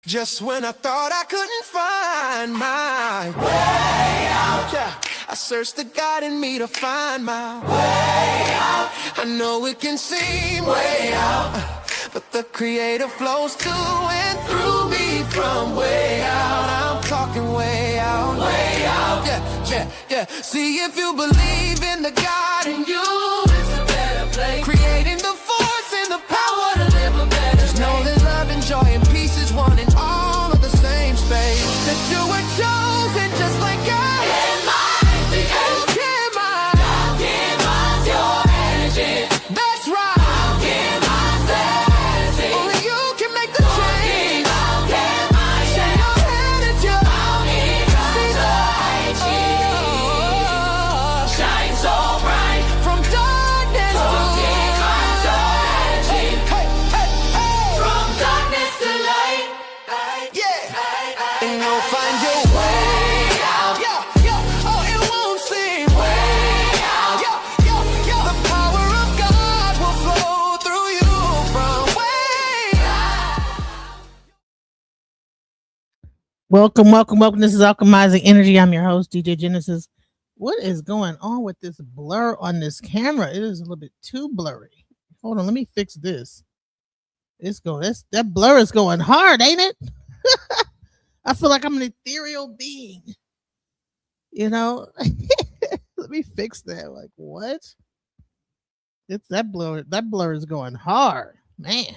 Just when I thought I couldn't find my way out, yeah, I searched the God in me to find my way out. I know it can seem way out, but the Creator flows to and through me from way out. I'm talking way out, yeah, yeah, yeah. See, if you believe in the God in you, it's a better place. Creating the force and the power to live a better. Just know that love and joy and peace is one and all of the same space. That you were chosen just like God. That's right. I'll give myself. Only you can make the change. I'll give myself. Shine your head at you. I'll need your shine so bright. From darkness to light. Hey, hey, hey. From darkness to light. Yeah. And you'll find your way out. Yeah, yeah. Oh, it won't seem way out. Yeah, yeah, yeah. The power of God will flow through you from way out. Welcome. This is Alchemizing Energy. I'm your host, DJ Genesis. What is going on with this blur on this camera? It is a little bit too blurry. Hold on, let me fix this. That blur is going hard, ain't it? I feel like I'm an ethereal being. You know? Let me fix that. Like, what? It's that blur is going hard. Man.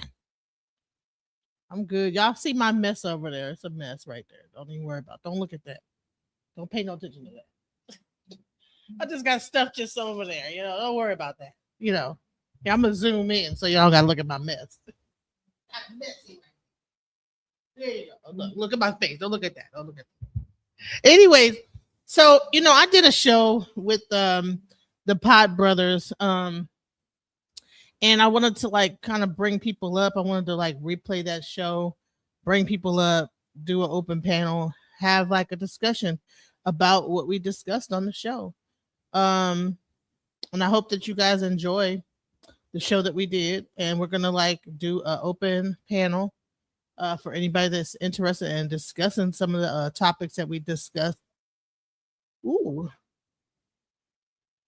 I'm good. Y'all see my mess over there. It's a mess right there. Don't even worry about it. Don't look at that. Don't pay no attention to that. I just got stuff just over there. You know, don't worry about that. You know, yeah, I'm going to zoom in so y'all got to look at my mess. I'm messy. There you go. Look at my face. Don't look at that. Don't look at that. Anyways, so, you know, I did a show with the Pod Brothers. And I wanted to like kind of bring people up. I wanted to like replay that show, bring people up, do an open panel, have like a discussion about what we discussed on the show. And I hope that you guys enjoy the show that we did. And we're gonna like do an open panel for anybody that's interested in discussing some of the topics that we discussed. Ooh,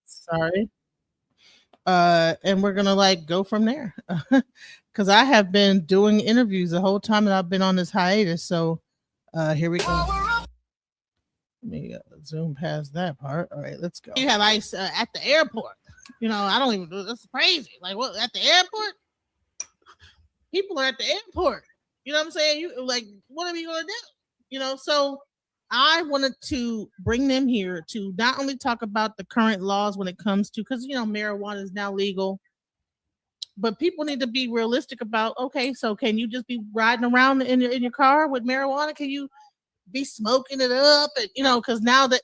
sorry. And we're gonna like go from there because I have been doing interviews the whole time that I've been on this hiatus. So here we go. Let me zoom past that part. All right, let's go. You have ice at the airport. You know, I don't even. That's crazy. Like, what, at the airport? People are at the airport. You know what I'm saying? You like, what are we gonna do? You know, so I wanted to bring them here to not only talk about the current laws when it comes to, because, you know, marijuana is now legal, but people need to be realistic about, okay, so can you just be riding around in your car with marijuana? Can you be smoking it up? And, you know, because now that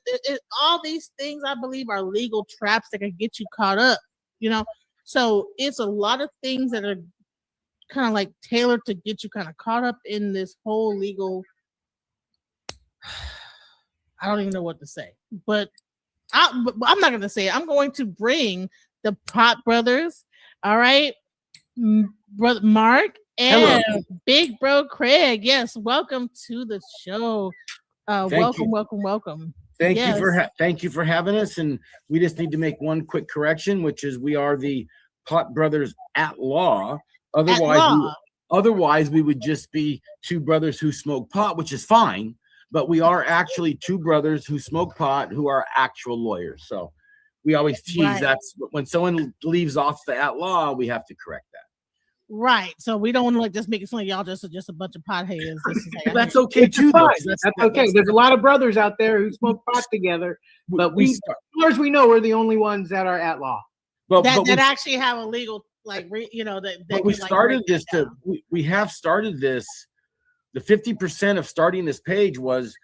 all these things, I believe, are legal traps that can get you caught up, you know? So it's a lot of things that are kind of like tailored to get you kind of caught up in this whole legal I don't even know what to say, but I'm not going to say it. I'm going to bring the Pot Brothers, all right, brother Mark and hello. Big Bro Craig. Yes, welcome to the show. Welcome. Thank you for having us. And we just need to make one quick correction, which is we are the Pot Brothers at law. Otherwise, we would just be two brothers who smoke pot, which is fine. But we are actually two brothers who smoke pot who are actual lawyers. So we always tease that's when someone leaves off the at law, we have to correct that. Right. So we don't want to like just make it sound like y'all just a bunch of potheads. That's okay too. That's okay. There's a lot of brothers out there who smoke pot together, but as far as we know, we're the only ones that are at law. Well, that actually have a legal that we started this we have started this. The 50% of starting this page was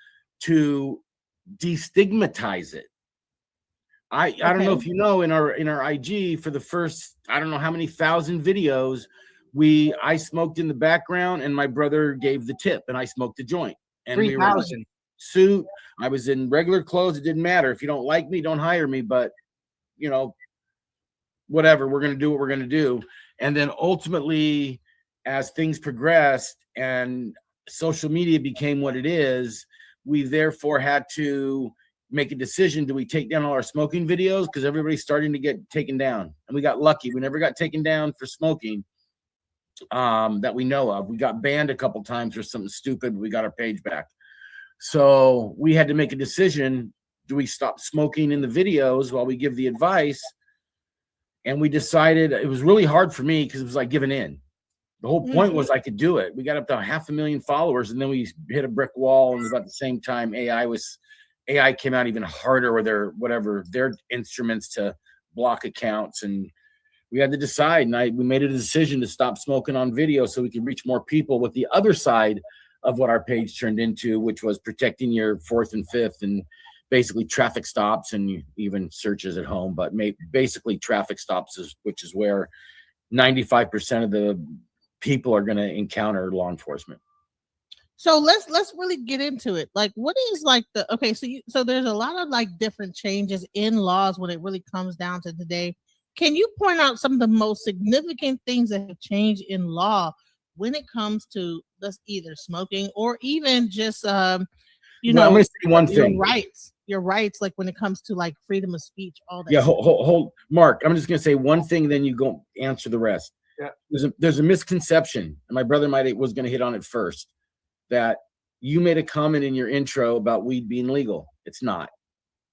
to destigmatize it. I don't know if you know, in our IG for the first, I don't know how many thousand videos, I smoked in the background and my brother gave the tip and I smoked a joint. And 3,000. We were in suit. I was in regular clothes. It didn't matter. If you don't like me, don't hire me. But, you know, whatever, we're going to do what we're going to do. And then ultimately, as things progressed and social media became what it is, we therefore had to make a decision. Do we take down all our smoking videos? Because everybody's starting to get taken down. And we got lucky. We never got taken down for smoking that we know of. We got banned a couple times for something stupid, but we got our page back. So we had to make a decision. Do we stop smoking in the videos while we give the advice? And we decided, it was really hard for me because it was like giving in. The whole point was I could do it. We got up to 500,000 followers, and then we hit a brick wall. And about the same time, AI came out even harder with their instruments to block accounts. And we had to decide. And we made a decision to stop smoking on video so we could reach more people with the other side of what our page turned into, which was protecting your fourth and fifth, and basically traffic stops and even searches at home. But basically traffic stops, which is where 95% of the people are going to encounter law enforcement. So let's really get into it. Like, what is like so there's a lot of like different changes in laws when it really comes down to today. Can you point out some of the most significant things that have changed in law when it comes to either smoking or even just I'm going to say one thing. Your rights, like when it comes to like freedom of speech, all that. Yeah, hold, Mark. I'm just going to say one thing, then you go answer the rest. Yeah. There's a misconception, and my brother was going to hit on it first, that you made a comment in your intro about weed being legal. It's not.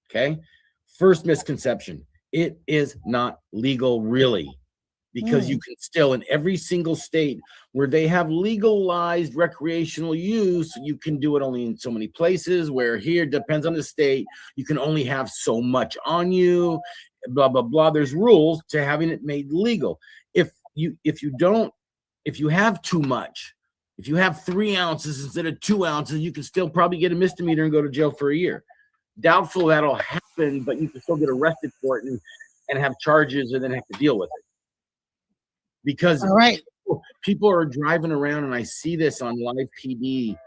Okay. First misconception. It is not legal, really, because you can still, in every single state where they have legalized recreational use, you can do it only in so many places, where here, depends on the state, you can only have so much on you, blah, blah, blah. There's rules to having it made legal. If you have too much, if you have 3 ounces instead of 2 ounces, you can still probably get a misdemeanor and go to jail for a year. Doubtful that'll happen, but you can still get arrested for it and have charges and then have to deal with it. Because people are driving around, and I see this on live PD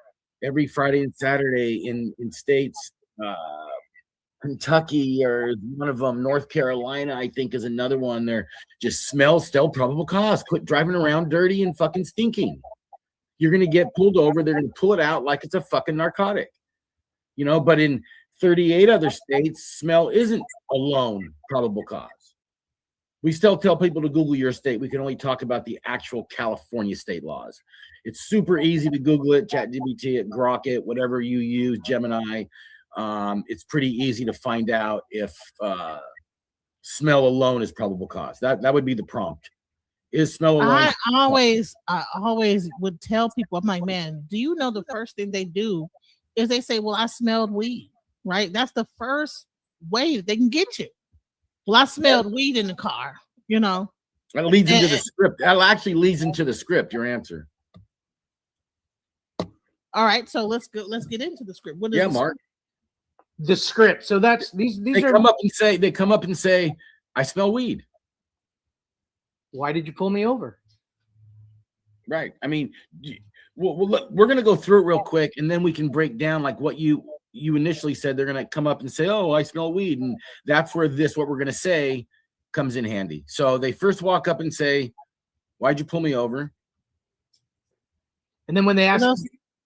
every Friday and Saturday in states, Kentucky, or one of them, North Carolina, I think, is another one. They're just still probable cause. Quit driving around dirty and fucking stinking. You're going to get pulled over. They're going to pull it out like it's a fucking narcotic, but in 38 other states, smell isn't alone probable cause. We still tell people to Google your state. We can only talk about the actual California state laws. It's super easy to Google it, ChatGPT it, Grok it, whatever you use, Gemini. It's pretty easy to find out if smell alone is probable cause. That would be the prompt. Is smell alone? I always would tell people, I'm like, man, do you know the first thing they do is they say, well, I smelled weed, right? That's the first way that they can get you. Well, I smelled weed in the car, That leads into the script. That actually leads into the script, your answer. All right, so let's get into the script. What is Mark? The script. So that's these they come up and say, I smell weed. Why did you pull me over? Right. I mean, look, we're going to go through it real quick, and then we can break down like what you initially said. They're going to come up and say, oh, I smell weed. And that's where what we're going to say comes in handy. So they first walk up and say, why'd you pull me over? And then when they ask,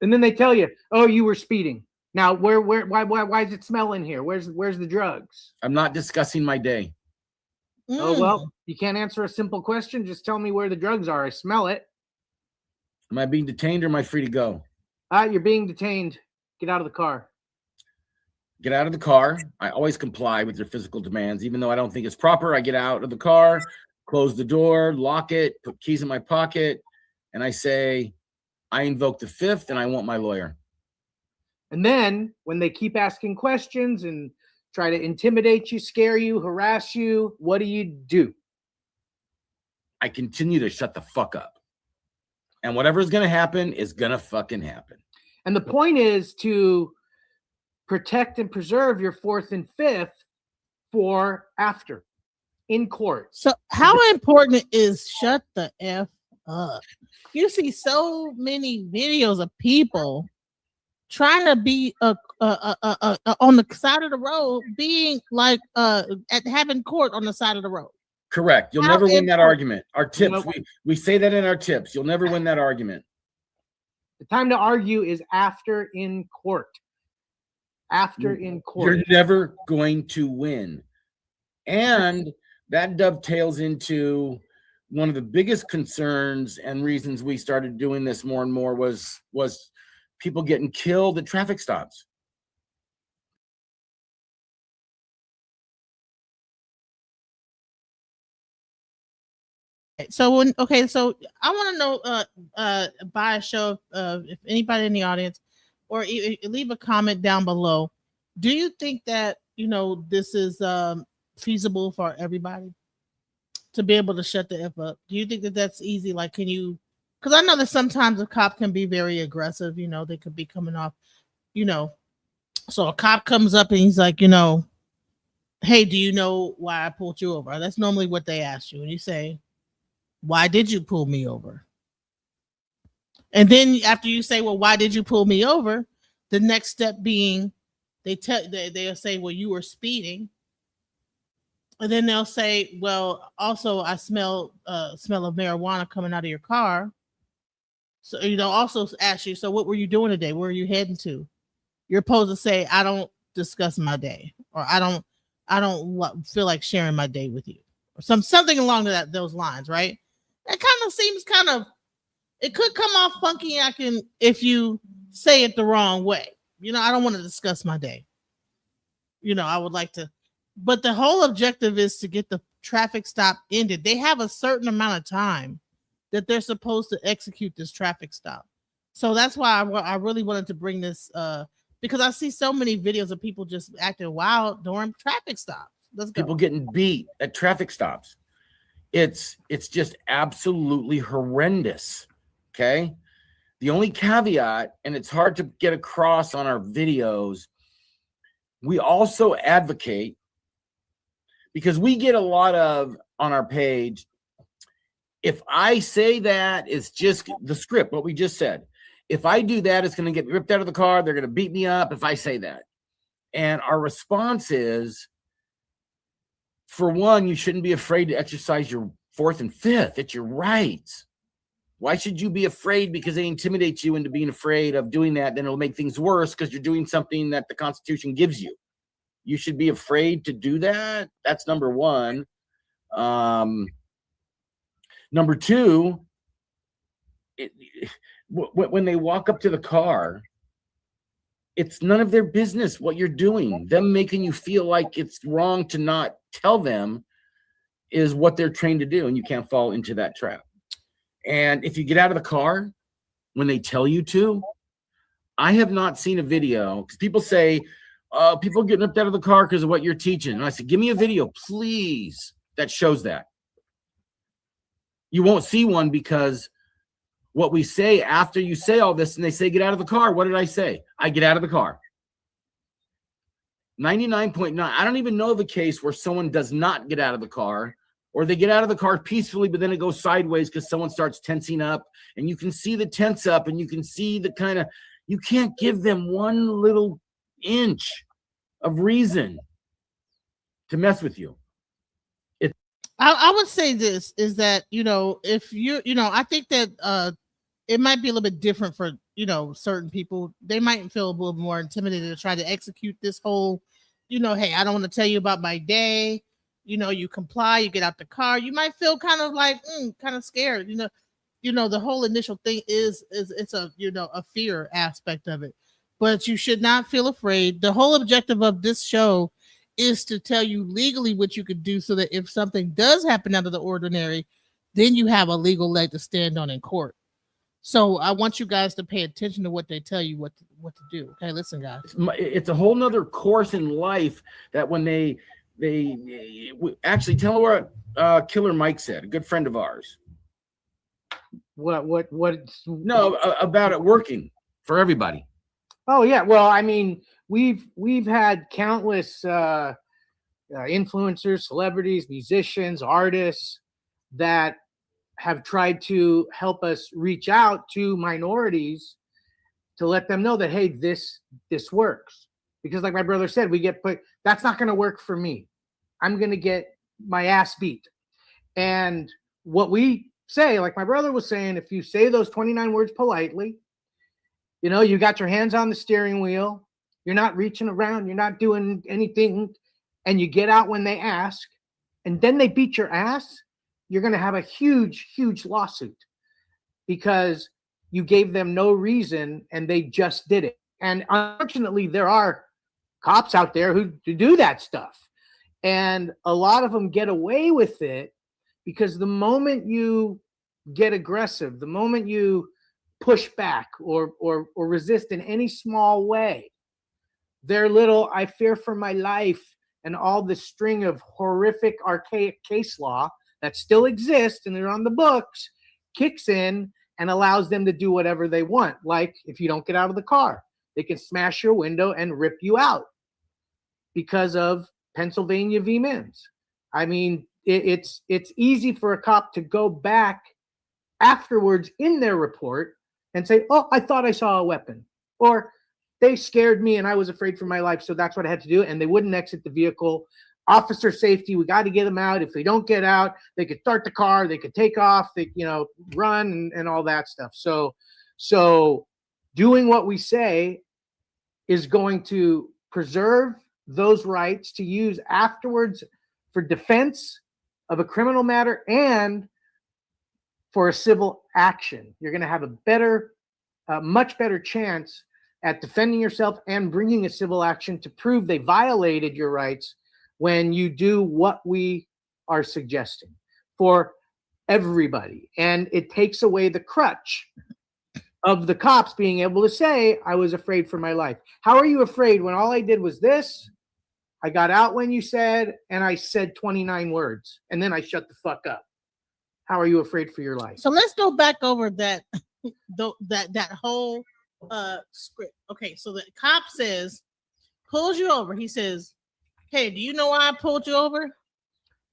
and then they tell you, oh, you were speeding. Now, why is it smell in here? Where's the drugs? I'm not discussing my day. Oh, well, you can't answer a simple question. Just tell me where the drugs are. I smell it. Am I being detained or am I free to go? You're being detained. Get out of the car. Get out of the car. I always comply with their physical demands. Even though I don't think it's proper, I get out of the car, close the door, lock it, put keys in my pocket, and I say, I invoke the fifth and I want my lawyer. And then when they keep asking questions and try to intimidate you, scare you, harass you, what do? I continue to shut the fuck up. And whatever's going to happen is going to fucking happen. And the point is to protect and preserve your fourth and fifth for after in court. So how important is shut the F up? You see so many videos of people trying to be on the side of the road, being like having court on the side of the road. Correct. You'll never win that argument. Our tips, we say that in our tips. You'll never win that argument. The time to argue is after in court. After in court. You're never going to win. And that dovetails into one of the biggest concerns and reasons we started doing this more and more was people getting killed at traffic stops. So so I want to know by a show of if anybody in the audience or leave a comment down below. Do you think that this is feasible for everybody to be able to shut the F up? Do you think that that's easy? Like, can you? Because I know that sometimes a cop can be very aggressive. They could be coming off. So a cop comes up and he's like, hey, do you know why I pulled you over? That's normally what they ask you, and you say, why did you pull me over? And then after you say, well, why did you pull me over? The next step being they'll say, well, you were speeding. And then they'll say, well, also I smell of marijuana coming out of your car. So, also ask you, so what were you doing today? Where are you heading to? You're supposed to say, I don't discuss my day, or I don't feel like sharing my day with you, or something along those lines, right? That kind of seems it could come off funky if you say it the wrong way. I don't want to discuss my day. I would like to, but the whole objective is to get the traffic stop ended. They have a certain amount of time that they're supposed to execute this traffic stop. So that's why I really wanted to bring this because I see so many videos of people just acting wild during traffic stops. Let's go. People getting beat at traffic stops. It's just absolutely horrendous. Okay. The only caveat, and it's hard to get across on our videos, we also advocate, because we get a lot of on our page, if I say that, it's just the script, what we just said. If I do that, it's going to get ripped out of the car. They're going to beat me up if I say that. And our response is, for one, you shouldn't be afraid to exercise your fourth and fifth. It's your right. Why should you be afraid because they intimidate you into being afraid of doing that? Then it'll make things worse because you're doing something that the Constitution gives you. You should be afraid to do that. That's number one. Number two, when they walk up to the car, it's none of their business what you're doing. Them making you feel like it's wrong to not tell them is what they're trained to do, and you can't fall into that trap. And if you get out of the car when they tell you to, I have not seen a video, because people say, people getting ripped out of the car because of what you're teaching. And I said, give me a video, please, that shows that. You won't see one, because what we say after you say all this and they say, get out of the car. What did I say? I get out of the car. 99.9. I don't even know of a case where someone does not get out of the car, or they get out of the car peacefully, but then it goes sideways because someone starts tensing up, and you can see the tense up, and you can see the kind of, you can't give them one little inch of reason to mess with you. I would say this is that, if I think that it might be a little bit different for, certain people. They might feel a little more intimidated to try to execute this whole, hey, I don't want to tell you about my day. You comply, you get out the car. You might feel kind of like, kind of scared. The whole initial thing is it's a, a fear aspect of it, but you should not feel afraid. The whole objective of this show is to tell you legally what you could do, so that if something does happen out of the ordinary, then you have a legal leg to stand on in court. So I want you guys to pay attention to what they tell you what to do. Okay, listen, guys. It's a whole nother course in life that when they actually tell what Killer Mike said, a good friend of ours. What? No, about it working for everybody. Oh yeah, well, I mean, we've had countless influencers, celebrities, musicians, artists that have tried to help us reach out to minorities to let them know that, hey, this works. Because like my brother said, we get put, that's not going to work for me. I'm going to get my ass beat. And what we say, like my brother was saying, if you say those 29 words politely, You know, you got your hands on the steering wheel. You're not reaching around. You're not doing anything. And you get out when they ask. And then they beat your ass. You're going to have a huge, huge lawsuit because you gave them no reason and they just did it. And unfortunately, there are cops out there who do that stuff. And a lot of them get away with it because the moment you get aggressive, the moment you push back or resist in any small way, their little "I fear for my life" and all the string of horrific archaic case law that still exists and they're on the books kicks in and allows them to do whatever they want. Like if you don't get out of the car, they can smash your window and rip you out because of Pennsylvania v. Mims. I mean, it's easy for a cop to go back afterwards in their report and say, "Oh, I thought I saw a weapon," or "They scared me and I was afraid for my life, so that's what I had to do," and they wouldn't exit the vehicle. Officer safety, we got to get them out. If they don't get out, they could start the car, they could take off, they run and all that stuff. So doing what we say is going to preserve those rights to use afterwards for defense of a criminal matter and for a civil action. You're going to have a much better chance at defending yourself and bringing a civil action to prove they violated your rights when you do what we are suggesting for everybody. And it takes away the crutch of the cops being able to say, "I was afraid for my life." How are you afraid when all I did was this? I got out when you said, and I said 29 words, and then I shut the fuck up. How are you afraid for your life? So let's go back over that whole script. Okay, so the cop pulls you over. He says, "Hey, do you know why I pulled you over?"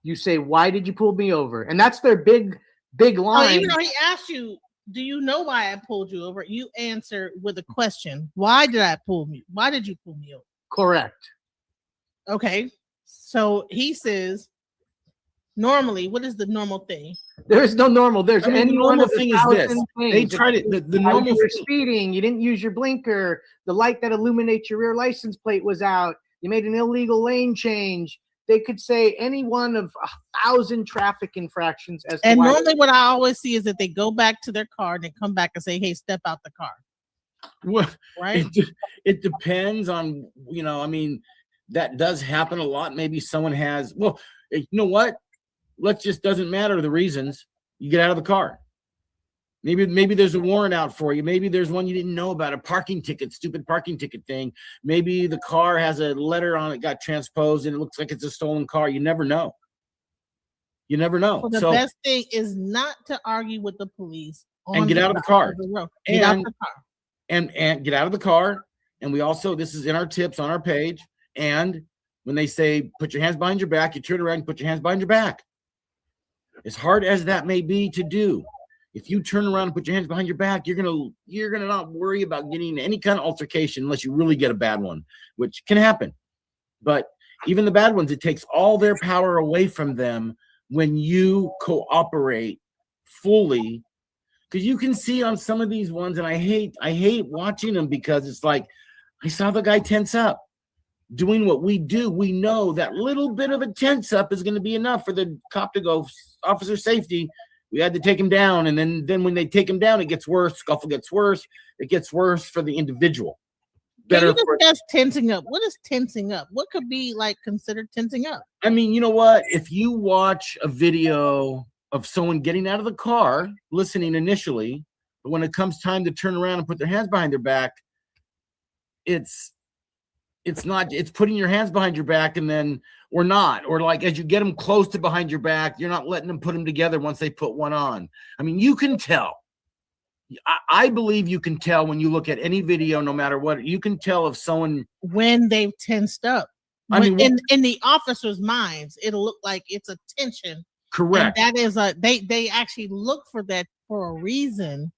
You say, "Why did you pull me over?" And that's their big line. Oh, even though he asked you, "Do you know why I pulled you over?" You answer with a question. Why did you pull me over? Correct. Okay. So he says, normally, what is the normal thing? There is no normal. There's the normal thing is this. things. They tried it. The normal you were speeding. You didn't use your blinker. The light that illuminates your rear license plate was out. You made an illegal lane change. They could say any one of 1,000 traffic infractions. And normally what I always see is that they go back to their car and they come back and say, "Hey, step out the car." Well, right? It depends on, I mean, that does happen a lot. Maybe someone has, well, you know what? Doesn't matter the reasons. You get out of the car. Maybe there's a warrant out for you. Maybe there's one you didn't know about, a parking ticket, stupid parking ticket thing. Maybe the car has a letter on it, got transposed, and it looks like it's a stolen car. You never know. You never know. So the best thing is not to argue with the police and get out of the car. Get out of the car. And get out of the car. And we also, this is in our tips on our page. And when they say, "Put your hands behind your back," you turn around and put your hands behind your back. As hard as that may be to do, if you turn around and put your hands behind your back, you're gonna not worry about getting any kind of altercation unless you really get a bad one, which can happen. But even the bad ones, it takes all their power away from them when you cooperate fully. Because you can see on some of these ones, and I hate watching them because it's like, I saw the guy tense up. Doing what we do, we know that little bit of a tense up is going to be enough for the cop to go, "Officer safety, we had to take him down." And then when they take him down, it gets worse. Scuffle gets worse. It gets worse for the individual. Can you discuss tensing up? What is tensing up? What could be considered tensing up? I mean, you know what? If you watch a video of someone getting out of the car, listening initially, but when it comes time to turn around and put their hands behind their back, it's putting your hands behind your back and then, or not, or as you get them close to behind your back, you're not letting them put them together once they put one on. I mean, you can tell. I believe you can tell when you look at any video, no matter what, you can tell if someone, when they've tensed up. In the officer's minds, it'll look like it's a tension. Correct. And that is they actually look for that for a reason.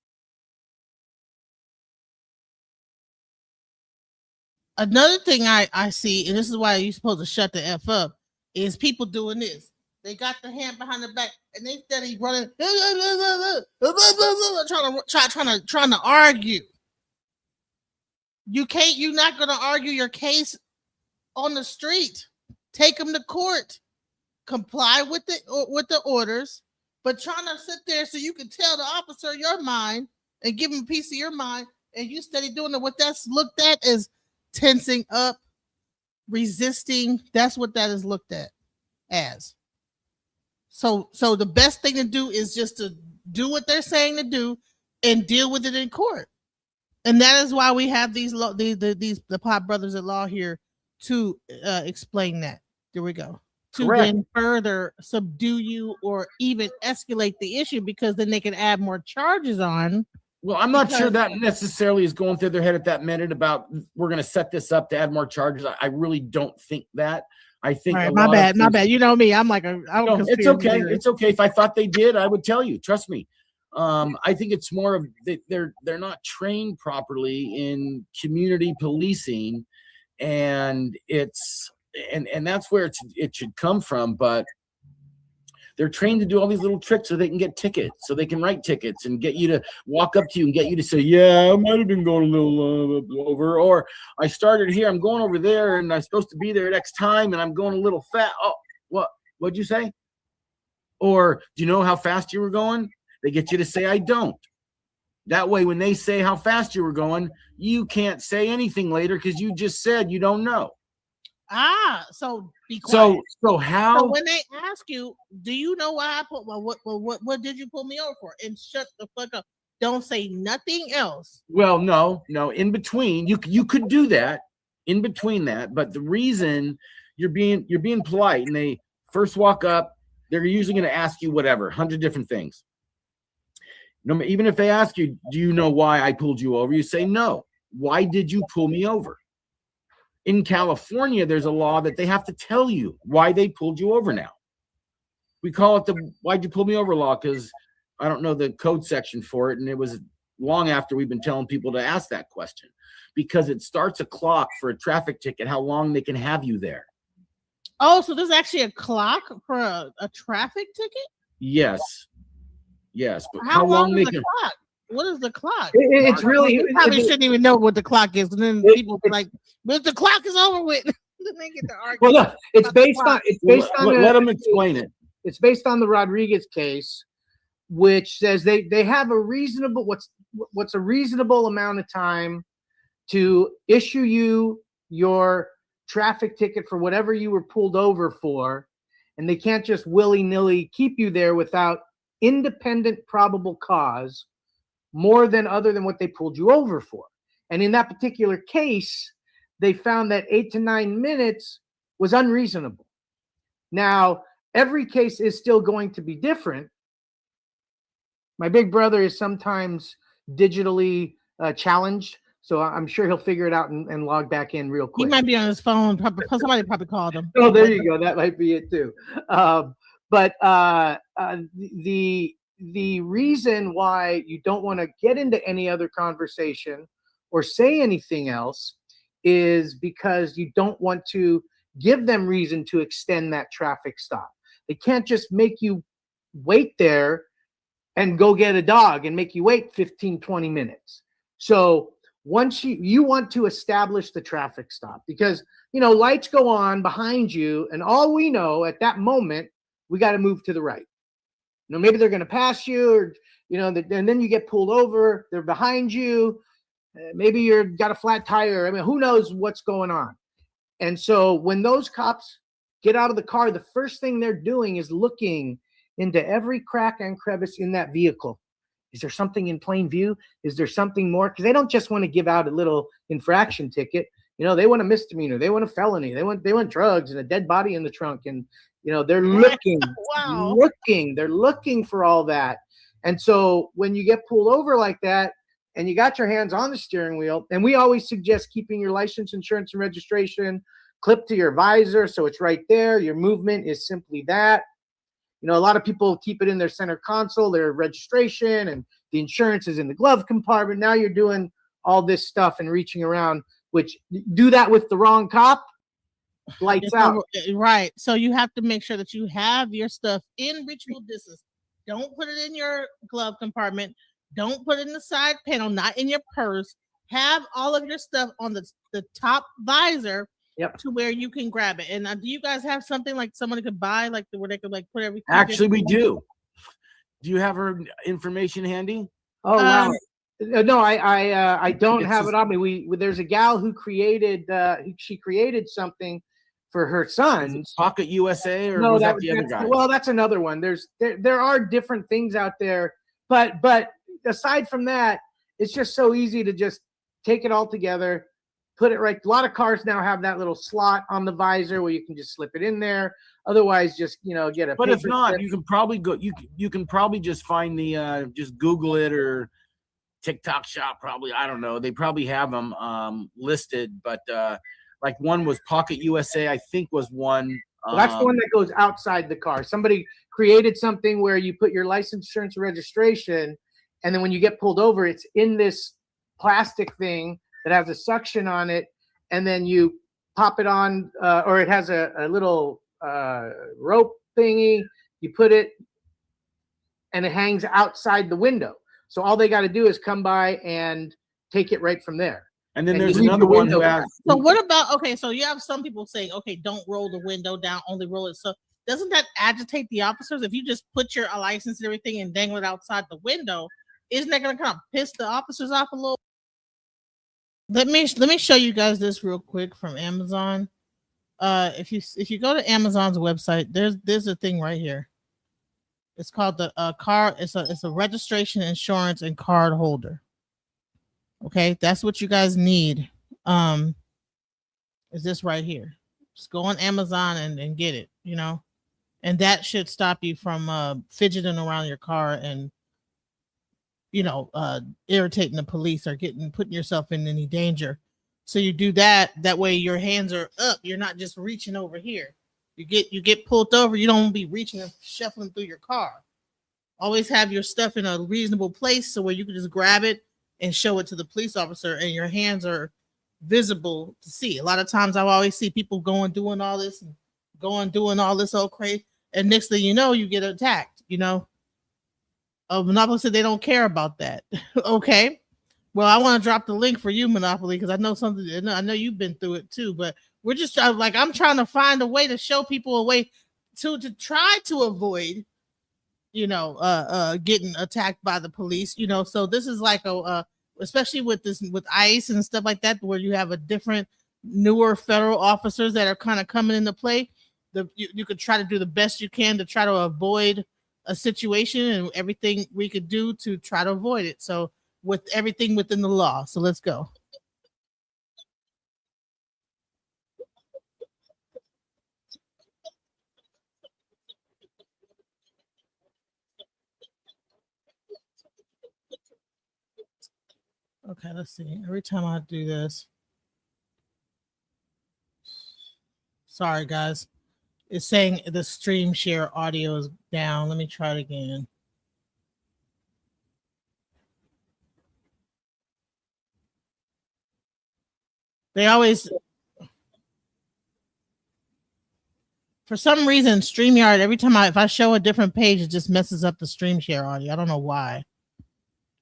Another thing I see, and this is why you're supposed to shut the F up, is people doing this. They got the hand behind the back and they steady running, trying to argue. You're not going to argue your case on the street. Take them to court. Comply with the orders, but trying to sit there so you can tell the officer your mind and give him a piece of your mind, and you steady doing it. What that's looked at is tensing up, resisting. That's what that is looked at as. So the best thing to do is just to do what they're saying to do and deal with it in court. And that is why we have the Pop Brothers at Law here to explain that. There we go. To Correct. then further subdue you or even escalate the issue, because then they can add more charges on. Well, I'm not sure that necessarily is going through their head at that minute about we're going to set this up to add more charges. I really don't think that. I think right, my bad. You know me. I'm like it's okay. It's okay. If I thought they did, I would tell you. Trust me. I think it's more of they're not trained properly in community policing, and it's and that's where it should come from. But they're trained to do all these little tricks so they can get tickets, so they can write tickets and get you to walk up to you and get you to say, yeah, I might have been going a little over, or I started here, I'm going over there, and I'm supposed to be there at X time, and I'm going a little fast. Oh, what'd you say? Or do you know how fast you were going? They get you to say, I don't. That way, when they say how fast you were going, you can't say anything later because you just said you don't know. So be quiet. So how? So when they ask you, do you know why I put? Well, what did you pull me over for? And shut the fuck up. Don't say nothing else. Well, no. In between, you could do that. In between that, but the reason you're being polite, and they first walk up, they're usually going to ask you whatever, 100 different things. No, even if they ask you, do you know why I pulled you over? You say no. Why did you pull me over? In California, there's a law that they have to tell you why they pulled you over now. We call it the why'd you pull me over law, because I don't know the code section for it, and it was long after we've been telling people to ask that question, because it starts a clock for a traffic ticket, how long they can have you there. Oh, so there's actually a clock for a traffic ticket? Yes, but how long they is can... clock? What is the clock? It's really you probably shouldn't even know what the clock is, and then people be like, "But the clock is over with." Then they get to argue. Well, no, it's based on let them explain it. It's based on the Rodriguez case, which says they have a reasonable what's a reasonable amount of time to issue you your traffic ticket for whatever you were pulled over for, and they can't just willy-nilly keep you there without independent probable cause more than other than what they pulled you over for. And in that particular case, they found that 8 to 9 minutes was unreasonable. Now, every case is still going to be different. My big brother is sometimes digitally challenged, so I'm sure he'll figure it out and log back in real quick. He might be on his phone. Somebody probably called him. Oh, there you go. That might be it too. But the reason why you don't want to get into any other conversation or say anything else is because you don't want to give them reason to extend that traffic stop. They can't just make you wait there and go get a dog and make you wait 15, 20 minutes. So once you want to establish the traffic stop, because, lights go on behind you, and all we know at that moment, we got to move to the right. Maybe they're going to pass you, or, and then you get pulled over. They're behind you. Maybe you've got a flat tire. I mean, who knows what's going on? And so when those cops get out of the car, the first thing they're doing is looking into every crack and crevice in that vehicle. Is there something in plain view? Is there something more? Because they don't just want to give out a little infraction ticket. They want a misdemeanor. They want a felony. They want drugs and a dead body in the trunk. And they're looking, they're looking for all that. And so when you get pulled over like that and you got your hands on the steering wheel, and we always suggest keeping your license, insurance, and registration clipped to your visor, so it's right there. Your movement is simply that. A lot of people keep it in their center console, their registration, and the insurance is in the glove compartment. Now you're doing all this stuff and reaching around, which do that with the wrong cop, lights out. Right. So you have to make sure that you have your stuff in reachable distance. Don't put it in your glove compartment. Don't put it in the side panel, not in your purse. have all of your stuff on the top visor. Yep. To where you can grab it. And do you guys have something like someone could buy, like where they could like put everything? Actually, we do. Do you have her information handy? Oh wow. No, I don't It's have just- it on me. There's a gal who created she created something for her sons. Pocket USA, or No, was that the other guy? well, that's another one. There are different things out there, but aside from that, it's just so easy to just take it all together, put it right. A lot of cars now have that little slot on the visor where you can just slip it in there. Otherwise, just get a. But if paper not, clip. you can probably go. You can probably just find the just Google it or TikTok shop. Probably, I don't know. They probably have them listed, but like one was Pocket USA, I think was one. Well, that's the one that goes outside the car. Somebody created something where you put your license, insurance, registration, and then when you get pulled over, it's in this plastic thing that has a suction on it, and then you pop it on, or it has a little rope thingy. You put it, and it hangs outside the window. So all they got to do is come by and take it right from there. And then And there's you leave another the one who window has. So what about, okay, so you have some people saying, okay, don't roll the window down, only roll it. So doesn't that agitate the officers? If you just put your license and everything and dangle it outside the window, isn't that going to kind of piss the officers off a little? Let me show you guys this real quick from Amazon. If you go to Amazon's website, there's a thing right here. It's called the car. It's a registration, insurance, and card holder. Okay, that's what you guys need. Is this right here? Just go on Amazon and get it. And that should stop you from fidgeting around your car and irritating the police or putting yourself in any danger. So you do that. That way your hands are up. You're not just reaching over here. You get pulled over. You don't be reaching and shuffling through your car. Always have your stuff in a reasonable place so where you can just grab it and show it to the police officer, and your hands are visible to see. A lot of times I always see people doing all this old crazy, and next thing you know, you get attacked. Monopoly said they don't care about that. Okay. Well, I want to drop the link for you, Monopoly, because I know something. I know you've been through it too, but we're just I'm trying to find a way to show people a way to try to avoid, getting attacked by the police. So this is like especially with ICE and stuff like that, where you have a different, newer federal officers that are kind of coming into play. You could try to do the best you can to try to avoid a situation, and everything we could do to try to avoid it. So with everything within the law. So let's go. Okay, let's see. Every time I do this. Sorry, guys. It's saying the stream share audio is down. Let me try it again. They always, for some reason, StreamYard, every time if I show a different page, it just messes up the stream share audio. I don't know why.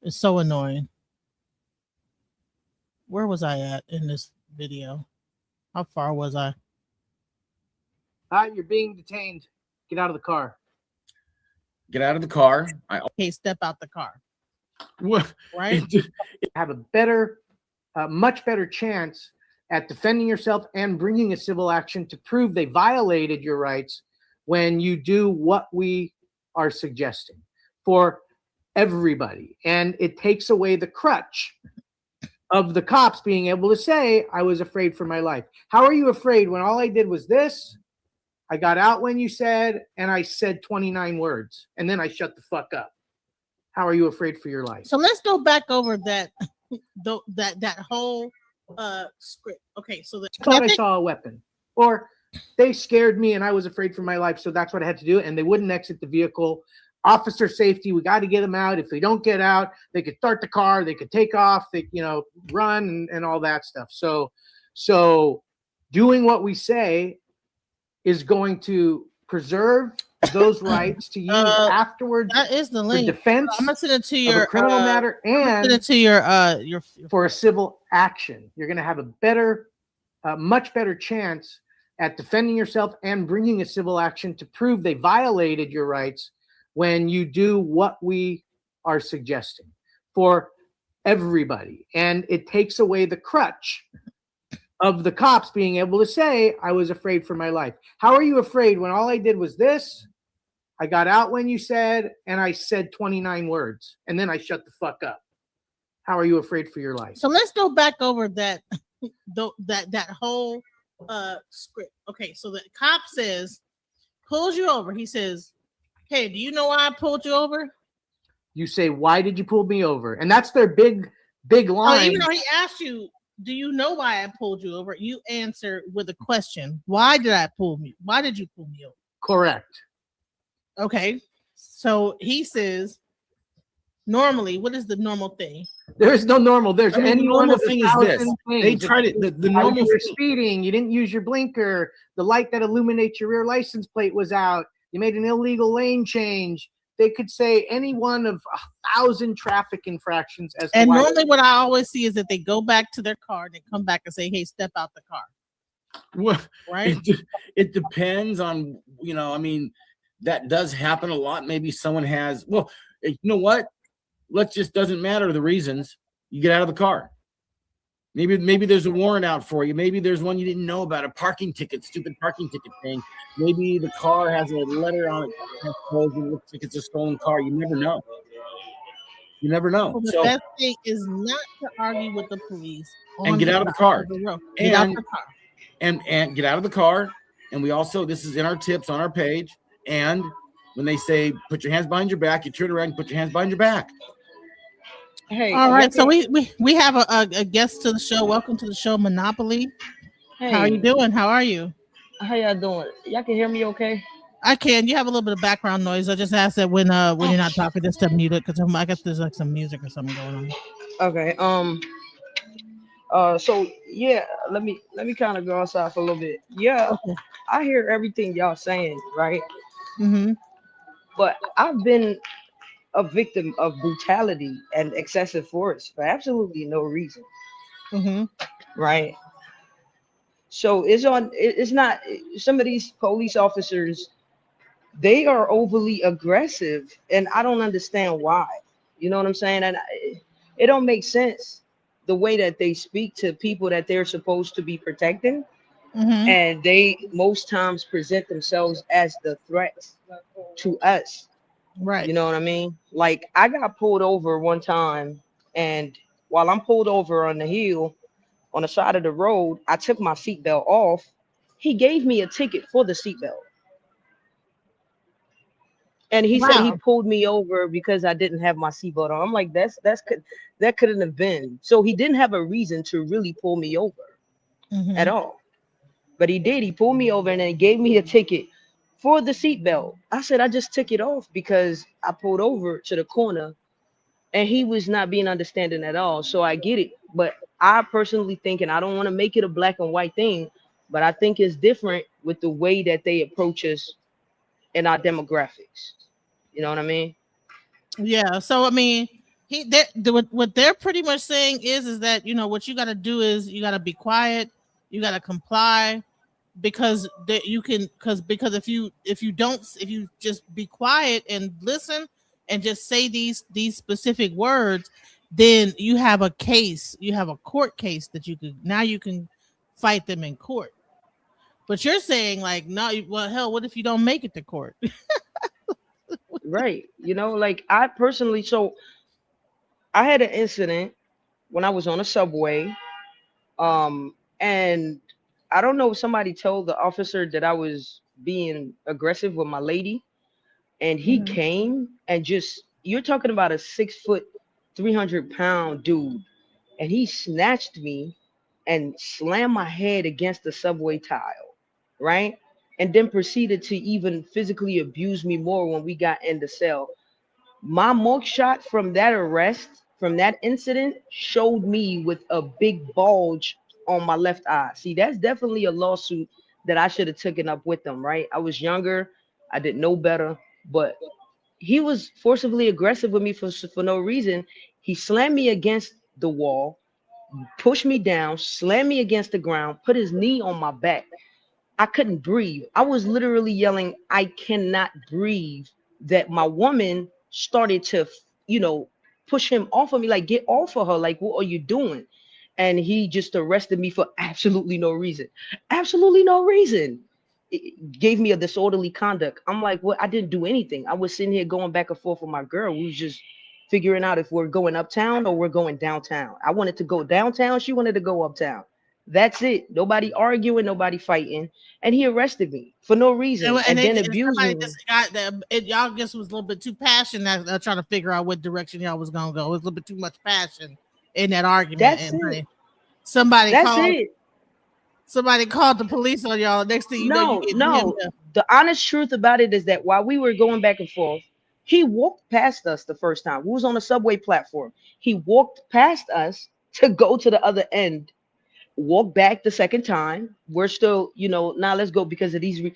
It's so annoying. Where was I at in this video? How far was I? You're being detained. Get out of the car. Get out of the car. Okay, step out the car. What? Right? Have a much better chance at defending yourself and bringing a civil action to prove they violated your rights when you do what we are suggesting for everybody. And it takes away the crutch of the cops being able to say, I was afraid for my life. How are you afraid when all I did was this? I got out when you said, and I said 29 words, and then I shut the fuck up. How are you afraid for your life? So let's go back over that whole script. Okay, so I saw a weapon, or they scared me and I was afraid for my life, so that's what I had to do. And they wouldn't exit the vehicle. Officer safety, we got to get them out. If they don't get out, they could start the car, they could take off, they run and all that stuff. So doing what we say is going to preserve those rights to use afterwards that is the for link. defense I'm gonna send it to of your a criminal matter send and it to your for a civil action. You're going to have a much better chance at defending yourself and bringing a civil action to prove they violated your rights when you do what we are suggesting for everybody. And it takes away the crutch of the cops being able to say, I was afraid for my life. How are you afraid when all I did was this? I got out when you said, and I said 29 words, and then I shut the fuck up. How are you afraid for your life? So let's go back over that that whole script. Okay, so the cop says, pulls you over. He says, hey, do you know why I pulled you over? You say, why did you pull me over? And that's their big line. Oh, even though he asked you, do you know why I pulled you over? You answer with a question. Why did you pull me over? Correct. Okay. So he says, normally, what is the normal thing? There's no normal. There's the normal thing is this. They tried it. The normal you were speeding. You didn't use your blinker. The light that illuminates your rear license plate was out. You made an illegal lane change. They could say any one of 1,000 traffic infractions. And normally what I always see is that they go back to their car and they come back and say, hey, step out the car. Well, right? It depends on, I mean, that does happen a lot. Maybe someone has, well, you know what? Doesn't matter the reasons. You get out of the car. Maybe there's a warrant out for you. Maybe there's one you didn't know about, a parking ticket, stupid parking ticket thing. Maybe the car has a letter on it that looks like it's a stolen car. You never know. You never know. So the best thing is not to argue with the police and get out of the car. Get out of the car. And get out of the car. And we also, this is in our tips on our page. And when they say put your hands behind your back, you turn around and put your hands behind your back. Hey, all right. So we have a guest to the show. Welcome to the show, Monopoly. Hey. How are you doing? How are you? How y'all doing? Y'all can hear me okay? I can. You have a little bit of background noise. I just asked that when you're not talking, just to mute it because I guess there's like some music or something going on. Okay. So yeah, let me kind of go outside for a little bit. Yeah, okay. I hear everything y'all saying, right? Mm-hmm. But I've been a victim of brutality and excessive force for absolutely no reason. Mm-hmm. Right. So it's not some of these police officers, they are overly aggressive and I don't understand why. You know what I'm saying? And it don't make sense the way that they speak to people that they're supposed to be protecting. Mm-hmm. And they most times present themselves as the threat to us. Right. You know what I mean? Like I got pulled over one time, and while I'm pulled over on the hill on the side of the road, I took my seatbelt off. He gave me a ticket for the seatbelt. And he said he pulled me over because I didn't have my seatbelt on. I'm like, that couldn't have been. So he didn't have a reason to really pull me over at all. But he did. He pulled me over and then gave me a ticket for the seatbelt. I said, I just took it off because I pulled over to the corner and he was not being understanding at all. So I get it. But I personally think, and I don't want to make it a black and white thing, but I think it's different with the way that they approach us in our demographics. You know what I mean? Yeah. So, I mean, what they're pretty much saying is that, what you got to do is you got to be quiet. You got to comply because if you just be quiet and listen and just say these specific words, then you have a court case that you can fight them in court. But you're saying like, no, well, hell, what if you don't make it to court? Right. Like I personally, so I had an incident when I was on a subway. And I don't know if somebody told the officer that I was being aggressive with my lady, and he came and you're talking about a 6 foot, 300-pound dude, and he snatched me and slammed my head against the subway tile, right? And then proceeded to even physically abuse me more when we got in the cell. My mugshot from that arrest, from that incident, showed me with a big bulge on my left eye. See, that's definitely a lawsuit that I should have taken up with them, right? I was younger. I didn't know better, but he was forcibly aggressive with me for no reason. He slammed me against the wall, pushed me down, slammed me against the ground, put his knee on my back. I couldn't breathe. I was literally yelling, I cannot breathe. That my woman started to, you know, push him off of me, like, get off of her. Like, what are you doing? And he just arrested me for absolutely no reason. Absolutely no reason. It gave me a disorderly conduct. I'm like, what? I didn't do anything. I was sitting here going back and forth with my girl. We was just figuring out if we're going uptown or we're going downtown. I wanted to go downtown. She wanted to go uptown. That's it. Nobody arguing, nobody fighting. And he arrested me for no reason and then abused somebody me. just got that. Y'all just was a little bit too passionate, trying to figure out what direction y'all was gonna go. It was a little bit too much passion in that argument. That's and it. Somebody That's called. it. Somebody called the police on y'all. Next thing you know, you get him. The honest truth about it is that while we were going back and forth, he walked past us the first time. We was on a subway platform. He walked past us to go to the other end, walk back the second time. We're still, you know, now let's go because of these.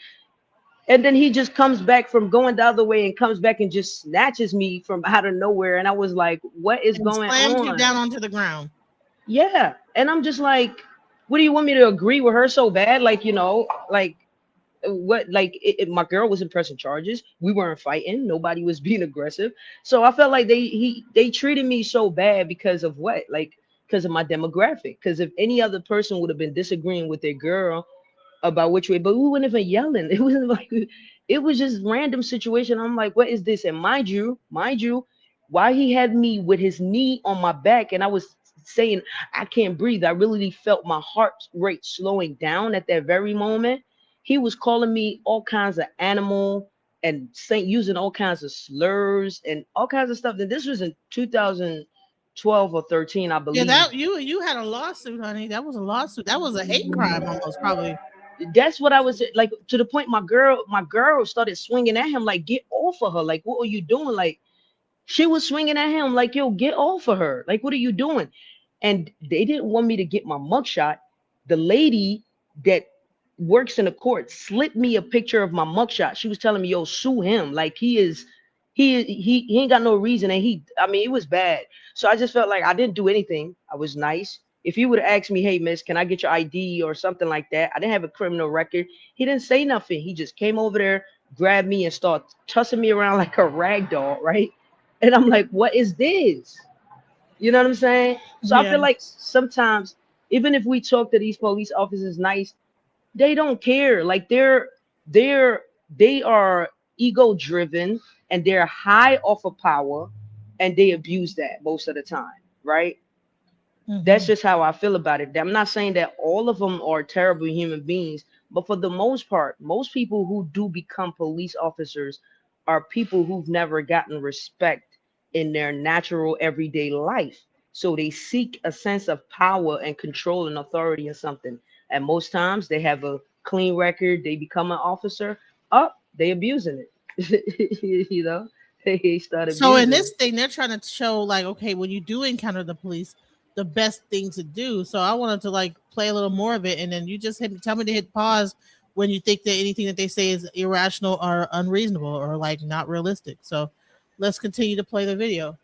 And then he just comes back from going the other way and comes back and just snatches me from out of nowhere. And I was like, what is going slams on? You down onto the ground. Yeah. And I'm just like, what do you want me to agree with her so bad? Like, you know, like what, like my girl wasn't pressing charges. We weren't fighting. Nobody was being aggressive. So I felt like they treated me so bad because of what? Like, because of my demographic. Because if any other person would have been disagreeing with their girl about which way, but we weren't even yelling. It wasn't like, it was just random situation. I'm like, what is this? And mind you, while he had me with his knee on my back and I was saying I can't breathe, I really felt my heart rate slowing down at that very moment. He was calling me all kinds of animal and using all kinds of slurs and all kinds of stuff. And this was in 2012 or 13, I believe. Yeah, that you had a lawsuit, honey. That was a lawsuit. That was a hate crime almost, probably. That's what I was like, to the point my girl started swinging at him, like, get off of her. Like, what are you doing? Like, she was swinging at him like, yo, get off of her. Like, what are you doing? And they didn't want me to get my mugshot. The lady that works in the court slipped me a picture of my mugshot. She was telling me, yo, sue him. Like, he ain't got no reason. And I mean, it was bad. So I just felt like I didn't do anything. I was nice. If you would have asked me, hey, miss, can I get your ID or something like that? I didn't have a criminal record. He didn't say nothing. He just came over there, grabbed me and started tossing me around like a rag doll, right? And I'm like, what is this? You know what I'm saying? So I feel like sometimes, even if we talk to these police officers nice, they don't care. Like they are ego driven and they're high off of power and they abuse that most of the time, right? That's just how I feel about it. I'm not saying that all of them are terrible human beings, but for the most part, most people who do become police officers are people who've never gotten respect in their natural everyday life. So they seek a sense of power and control and authority in something. And most times they have a clean record. They become an officer. They abusing it. You know, they start abusing. So in this thing, they're trying to show like, okay, when you do encounter the police, the best thing to do. So I wanted to like play a little more of it, and then you just tell me to hit pause when you think that anything that they say is irrational or unreasonable or like not realistic. So let's continue to play the video.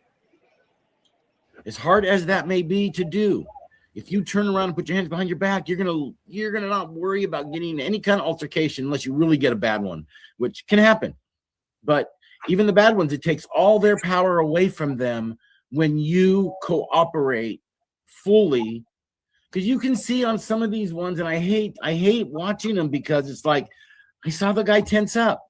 As hard as that may be to do, if you turn around and put your hands behind your back, you're gonna not worry about getting any kind of altercation unless you really get a bad one, which can happen. But even the bad ones, it takes all their power away from them when you cooperate fully, because you can see on some of these ones, and I hate watching them because it's like I saw the guy tense up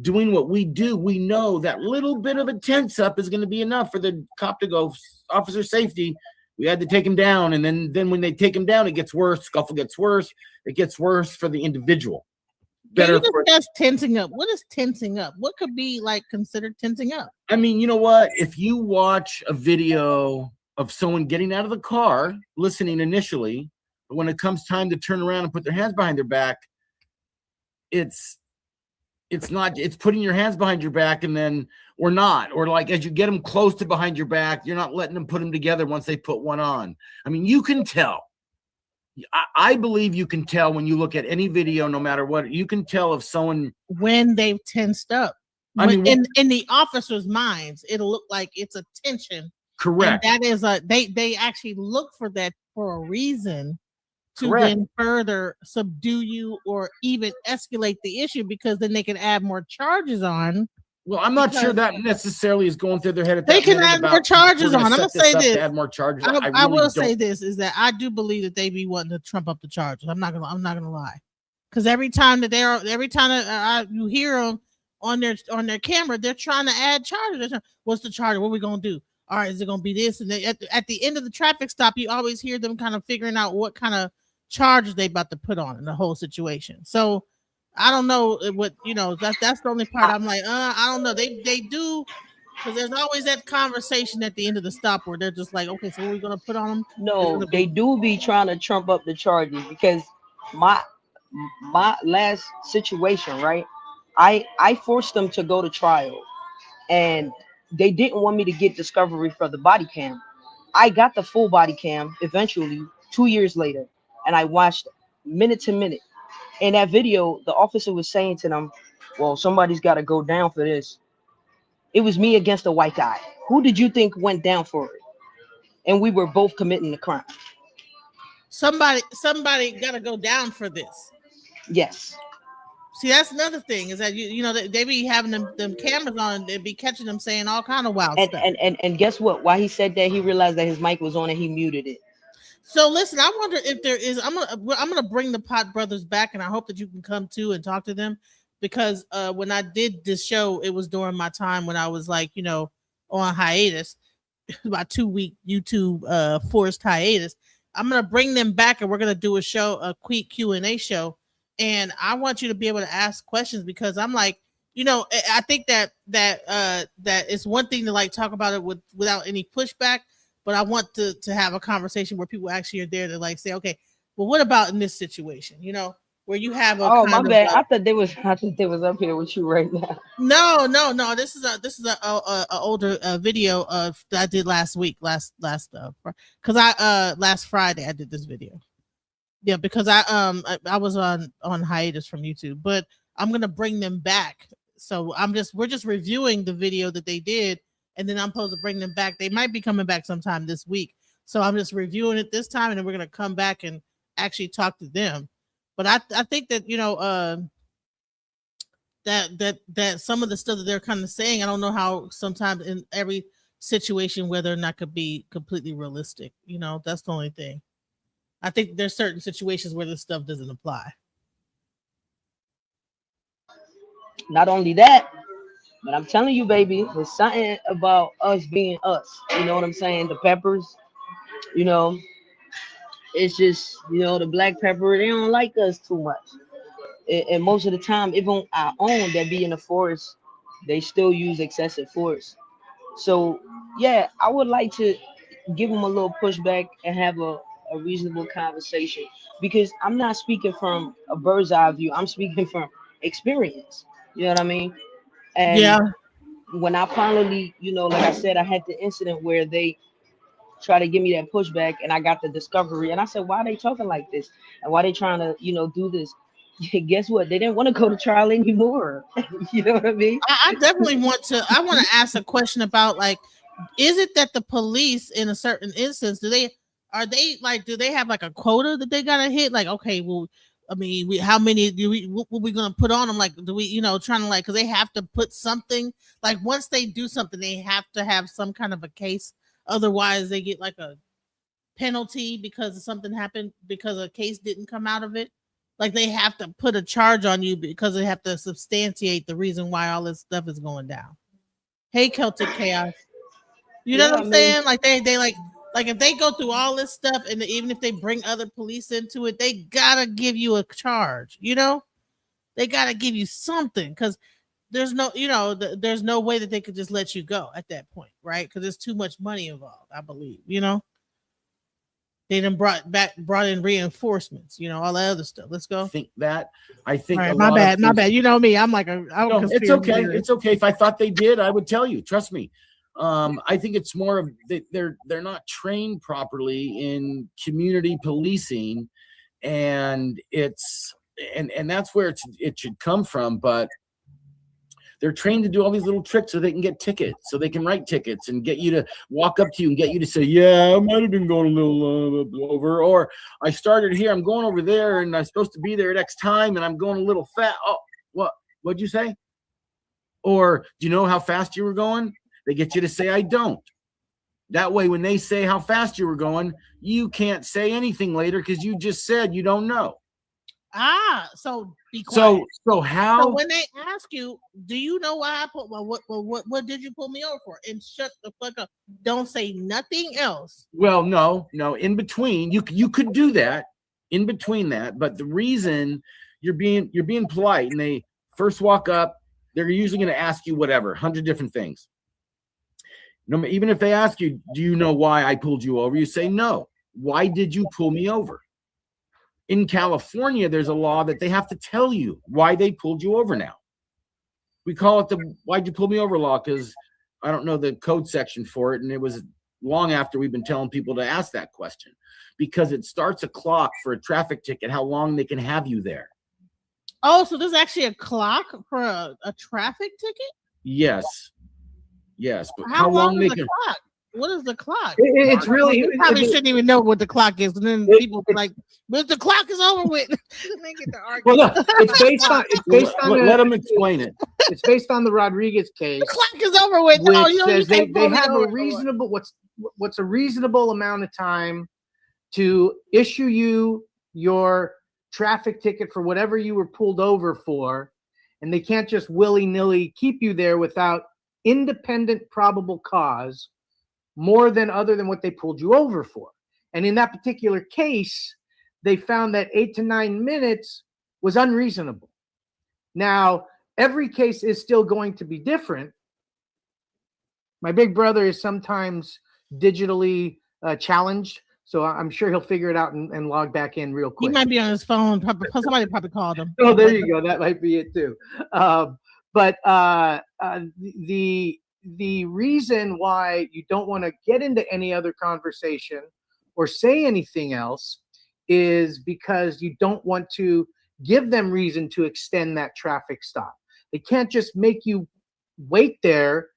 doing what we do. We know that little bit of a tense up is going to be enough for the cop to go, officer safety. We had to take him down, and then when they take him down, it gets worse. Scuffle gets worse. It gets worse for the individual. Better for just tensing up. What is tensing up? What could be like considered tensing up? I mean, you know what? If you watch a video of someone getting out of the car, listening initially, but when it comes time to turn around and put their hands behind their back, it's putting your hands behind your back and then, or not, or like as you get them close to behind your back, you're not letting them put them together once they put one on. I mean, you can tell I believe you can tell when you look at any video, no matter what, you can tell if someone when they've tensed up. I mean, in the officers' minds, it'll look like it's a tension. Correct. And that is they actually look for that for a reason to Correct. then further subdue you or even escalate the issue, because then they can add more charges on. Well, I'm not sure that necessarily is going through their head at that they can minute add about, more charges on. I'm gonna say this. To add more charges. I will say this is that I do believe that they be wanting to trump up the charges. I'm not gonna lie, because every time that you hear them on their camera, they're trying to add charges. What's the charge? What are we gonna do? All right, is it gonna be this? And at the end of the traffic stop, you always hear them kind of figuring out what kind of charges they about to put on in the whole situation. So I don't know what, that's the only part I'm like, I don't know. They do, because there's always that conversation at the end of the stop where they're just like, okay, so what are we gonna put on them? No, they do be trying to trump up the charges, because my last situation, right? I forced them to go to trial, and they didn't want me to get discovery for the body cam. I got the full body cam eventually 2 years later, and I watched minute to minute. In that video, the officer was saying to them, well, somebody's got to go down for this. It was me against a white guy. Who did you think went down for it? And we were both committing the crime. Somebody got to go down for this. Yes. See, that's another thing, is that they be having them cameras on, they be catching them saying all kind of wild stuff. And guess what? Why he said that, he realized that his mic was on and he muted it. So listen, I wonder if there is. I'm gonna bring the Pot Brothers back, and I hope that you can come too and talk to them, because when I did this show, it was during my time when I was like, on hiatus, about 2-week YouTube forced hiatus. I'm gonna bring them back, and we're gonna do a quick Q&A show, and I want you to be able to ask questions, because I'm like, I think that it's one thing to like talk about it without any pushback. But I want to have a conversation where people actually are there to like say, okay, well, what about in this situation? Where you have a my bad. I thought they was up here with you right now. No. This is a older video that I did last week, last because last Friday I did this video. Yeah, because I was on hiatus from YouTube, but I'm gonna bring them back. So we're just reviewing the video that they did. And then I'm supposed to bring them back. They might be coming back sometime this week. So I'm just reviewing it this time, and then we're going to come back and actually talk to them. But I think that, that some of the stuff that they're kind of saying, I don't know how sometimes in every situation whether or not could be completely realistic. That's the only thing. I think there's certain situations where this stuff doesn't apply. Not only that, but I'm telling you, baby, there's something about us being us. You know what I'm saying? The peppers, it's just, the black pepper, they don't like us too much. And most of the time, even our own that be in the forest, they still use excessive force. So, yeah, I would like to give them a little pushback and have a reasonable conversation, because I'm not speaking from a bird's eye view. I'm speaking from experience. You know what I mean? And yeah, when I finally, like I said, I had the incident where they try to give me that pushback, and I got the discovery, and I said, why are they talking like this? And why are they trying to, do this? Guess what? They didn't want to go to trial anymore. You know what I mean? I definitely want to ask a question about, like, is it that the police in a certain instance, do they have like a quota that they gotta hit? Like, okay, well, I mean, how many what we gonna put on them? Like, do we, trying to like, because they have to put something, like once they do something, they have to have some kind of a case. Otherwise, they get like a penalty because something happened, because a case didn't come out of it. Like, they have to put a charge on you because they have to substantiate the reason why all this stuff is going down. Hey, Celtic Chaos. You know what I'm saying? Like, they like if they go through all this stuff, and even if they bring other police into it, they gotta give you a charge. They gotta give you something, because there's no, there's no way that they could just let you go at that point, right? Because there's too much money involved, I believe. They done brought in reinforcements, all that other stuff. Let's go. I think. All right, my bad. You know me. I'm like no, it's okay. It's okay. If I thought they did, I would tell you. Trust me. I think it's more of they're not trained properly in community policing, and it's and that's where it should come from. But they're trained to do all these little tricks so they can get tickets, so they can write tickets and get you to walk up to you and get you to say, yeah, I might have been going a little over, or I started here, I'm going over there, and I'm supposed to be there at X time, and I'm going a little fast. Oh, what'd you say? Or do you know how fast you were going? They get you to say, I don't. That way, when they say how fast you were going, you can't say anything later because you just said you don't know. So be quiet. So how? So when they ask you, do you know why I put? Well, what did you pull me over for? And shut the fuck up. Don't say nothing else. Well, no. In between, you could do that. In between that, but the reason you're being polite, and they first walk up, they're usually going to ask you whatever, 100 different things. No, even if they ask you, do you know why I pulled you over? You say no. Why did you pull me over? In California, there's a law that they have to tell you why they pulled you over now. We call it the why'd you pull me over law because I don't know the code section for it. And it was long after we've been telling people to ask that question because it starts a clock for a traffic ticket, how long they can have you there. Oh, so there's actually a clock for a traffic ticket? Yes. But how long is the clock? What is the clock? It's really you probably shouldn't even know what the clock is, and then people be like, "But the clock is over with." They get to argue. Well, no, it's based on. Let them explain it. It's based on the Rodriguez case. The clock is over with. Which says they have a reasonable what's a reasonable amount of time to issue you your traffic ticket for whatever you were pulled over for, and they can't just willy-nilly keep you there without independent probable cause more than other than what they pulled you over for. And in that particular case, they found that 8 to 9 minutes was unreasonable. Now, every case is still going to be different. My big brother is sometimes digitally challenged, so I'm sure he'll figure it out and log back in real quick. He might be on his phone. Somebody probably called him. Oh, there you go. That might be it too. But the reason why you don't want to get into any other conversation or say anything else is because you don't want to give them reason to extend that traffic stop. They can't just make you wait there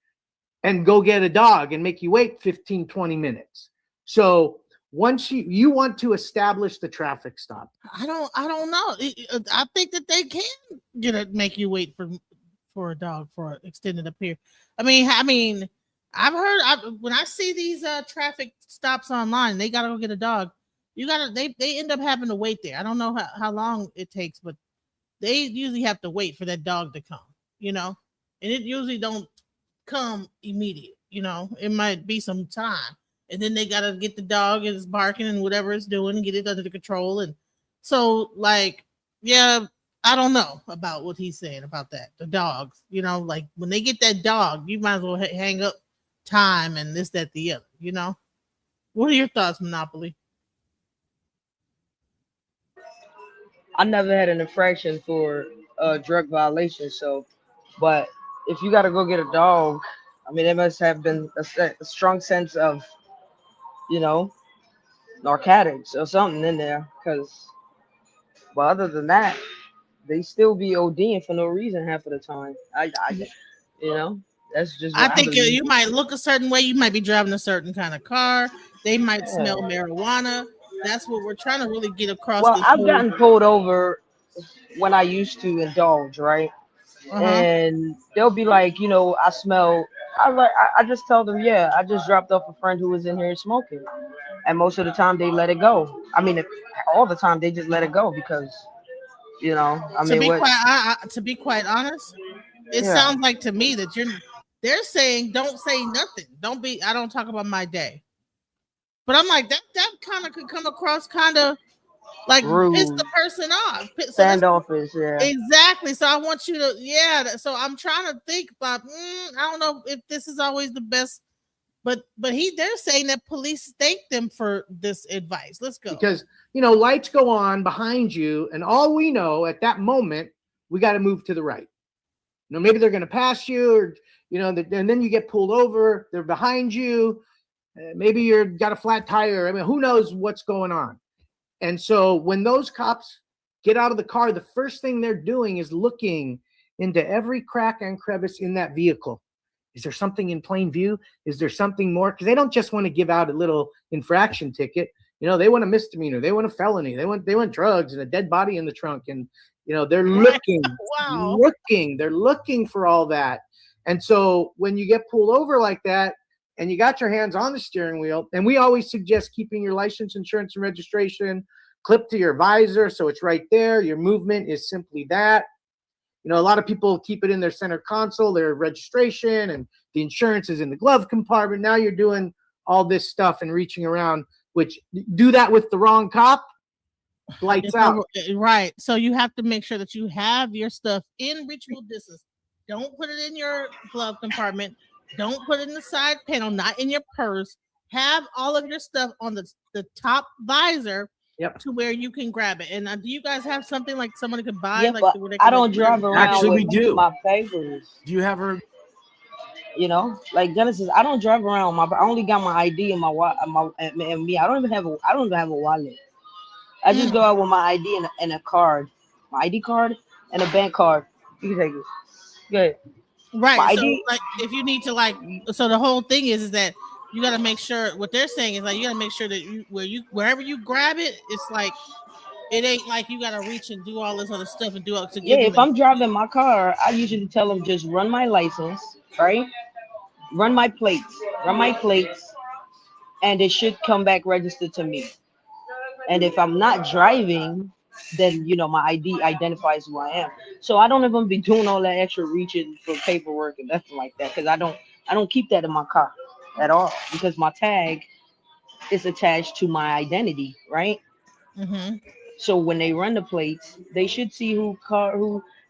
and go get a dog and make you wait 15, 20 minutes. So once you want to establish the traffic stop. I don't know. I think that they can make you wait for a dog for an extended period. I mean, I've heard when I see these traffic stops online, they gotta go get a dog. They end up having to wait there. I don't know how long it takes, but they usually have to wait for that dog to come, and it usually don't come immediate, it might be some time. And then they gotta get the dog and it's barking and whatever it's doing and get it under control. And so I don't know about what he's saying about that. The dogs, like when they get that dog, you might as well hang up time and this, that, the other, What are your thoughts, Monopoly? I never had an infraction for drug violation. But if you got to go get a dog, there must have been a strong sense of, narcotics or something in there. But other than that, they still be ODing for no reason half of the time. That's just. I think you might look a certain way. You might be driving a certain kind of car. They might smell marijuana. That's what we're trying to really get across. Well, I've gotten pulled over when I used to indulge, right? And they'll be like, I smell. I just tell them, yeah, I just dropped off a friend who was in here smoking, and most of the time they let it go. All the time they just let it go because. To be quite honest, it sounds like to me that they're saying don't say nothing. I don't talk about my day. But I'm like that kind of could come across kind of like rude. Piss the person off. Standoffish, yeah. Exactly. So I want you to, so I'm trying to think about I don't know if this is always the best. But they're saying that police thank them for this advice. Let's go. Because, lights go on behind you, and all we know at that moment, we got to move to the right. You know, maybe they're going to pass you, or and then you get pulled over. They're behind you. Maybe you've got a flat tire. I mean, who knows what's going on? And so when those cops get out of the car, the first thing they're doing is looking into every crack and crevice in that vehicle. Is there something in plain view? Is there something more? Because they don't just want to give out a little infraction ticket. They want a misdemeanor. They want a felony. They want drugs and a dead body in the trunk. And they're looking, they're looking for all that. And so when you get pulled over like that, and you got your hands on the steering wheel, and we always suggest keeping your license, insurance, and registration clipped to your visor, so it's right there. Your movement is simply that. A lot of people keep it in their center console, their registration, and the insurance is in the glove compartment. Now you're doing all this stuff and reaching around, which do that with the wrong cop, lights out. Right. So you have to make sure that you have your stuff in reachable distance. Don't put it in your glove compartment. Don't put it in the side panel, not in your purse. Have all of your stuff on the top visor to where you can grab it. And do you guys have something like somebody could buy? Yeah, like but I don't drive around. Actually, we do. My papers. Do you have her? Like Genesis, I don't drive around. I only got my ID and and me. I don't even have a wallet. I just go out with my ID and a card, my ID card and a bank card. You can take it. Good. Right. So like if you need to so the whole thing is that you got to make sure what they're saying is like you got to make sure that wherever you grab it, it's like it ain't like you got to reach and do all this other stuff and do it to give if I'm driving my car, I usually tell them just run my license, right? Run my plates, and it should come back registered to me. And if I'm not driving, then my ID identifies who I am. So I don't even be doing all that extra reaching for paperwork and nothing like that, because I don't keep that in my car at all, because my tag is attached to my identity, right? Mm-hmm. So when they run the plates, they should see who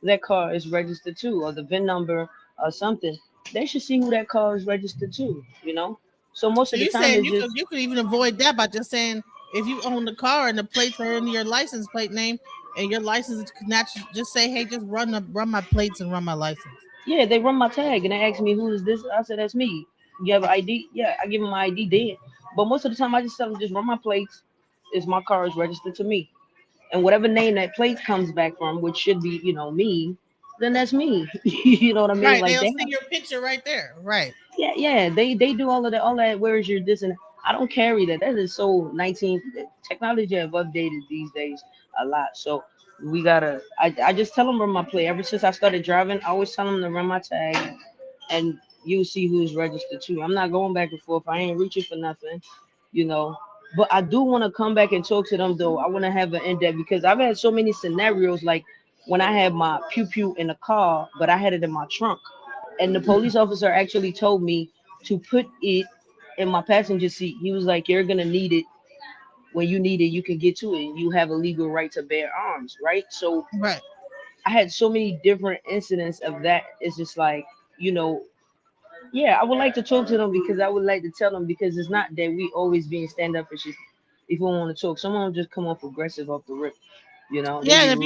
that car is registered to, or the VIN number or something. They should see who that car is registered to, So most of the time, you could even avoid that by just saying, if you own the car and the plates are in your license plate name and your license just say, hey, just run my plates and run my license. Yeah, they run my tag and they ask me, who is this? I said, that's me. You have an ID? Yeah, I give them my ID then. But most of the time I just tell them, just run my plates. My car is registered to me. And whatever name that plate comes back from, which should be, me, then that's me. You know what I mean? Right, like they'll see your picture right there. Right. Yeah. They do all of that. Where is your this and I don't carry that. That is so 19. Technology have updated these days a lot. So we gotta. I just tell them run my plate. Ever since I started driving, I always tell them to run my tag, and you'll see who's registered too. I'm not going back and forth. I ain't reaching for nothing, But I do want to come back and talk to them though. I want to have an in-depth, because I've had so many scenarios, like when I had my pew in the car, but I had it in my trunk, and the police officer actually told me to put it in my passenger seat. He was like, you're gonna need it. When you need it, you can get to it. You have a legal right to bear arms, right? So right. I had so many different incidents of that. It's just like, yeah, I would like to talk to them, because I would like to tell them, because it's not that we always being stand up. It's just, if we want to talk, someone will just come off aggressive off the rip, Yeah, if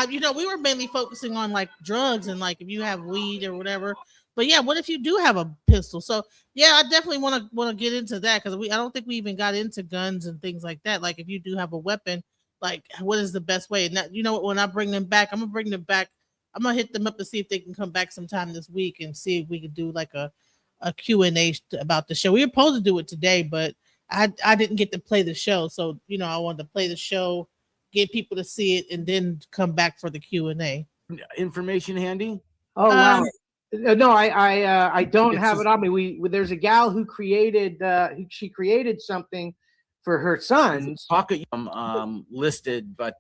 you have, we were mainly focusing on like drugs and like if you have weed or whatever. But yeah, what if you do have a pistol? So yeah, I definitely want to get into that, because I don't think we even got into guns and things like that. Like if you do have a weapon, like what is the best way? And that, when I bring them back, I'm gonna bring them back. I'm gonna hit them up to see if they can come back sometime this week and see if we could do like a Q&A about the show. We were supposed to do it today, but I didn't get to play the show. So I wanted to play the show, get people to see it, and then come back for the Q&A. Information handy? Oh wow. No, I don't have it on me. There's a gal who created she created something for her sons. Pocket listed, but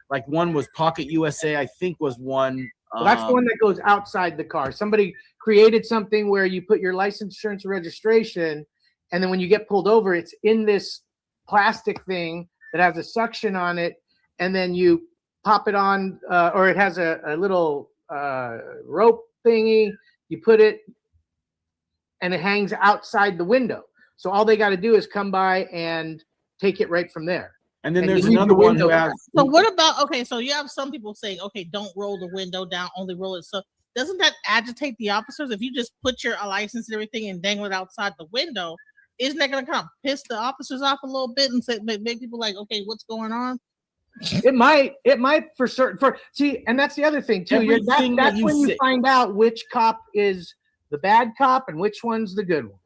like one was Pocket USA, I think was one. Well, that's the one that goes outside the car. Somebody created something where you put your license, insurance, and registration, and then when you get pulled over, it's in this plastic thing that has a suction on it, and then you pop it on, or it has a little rope thingy. You put it, and it hangs outside the window. So all they got to do is come by and take it right from there. And then there's another one who has. So what about, okay, so you have some people saying, okay, don't roll the window down, only roll it. So doesn't that agitate the officers? If you just put your license and everything and dangle it outside the window, isn't that going to kind of piss the officers off a little bit and say, make people like, okay, what's going on? It might for certain. And that's the other thing too. That's when you find out which cop is the bad cop and which one's the good one.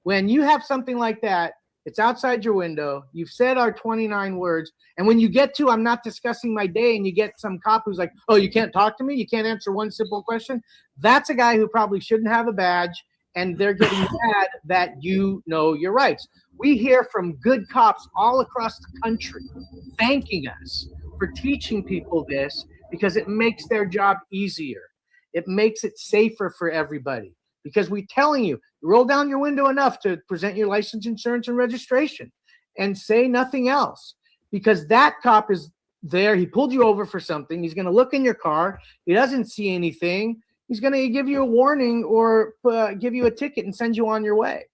When you have something like that, it's outside your window. You've said our 29 words, and when you get to "I'm not discussing my day," and you get some cop who's like, "Oh, you can't talk to me. You can't answer one simple question." That's a guy who probably shouldn't have a badge, and they're getting mad that you know your rights. We hear from good cops all across the country thanking us for teaching people this because it makes their job easier. It makes it safer for everybody because we're telling you, roll down your window enough to present your license, insurance, and registration and say nothing else, because that cop is there. He pulled you over for something. He's going to look in your car. He doesn't see anything. He's going to give you a warning or give you a ticket and send you on your way.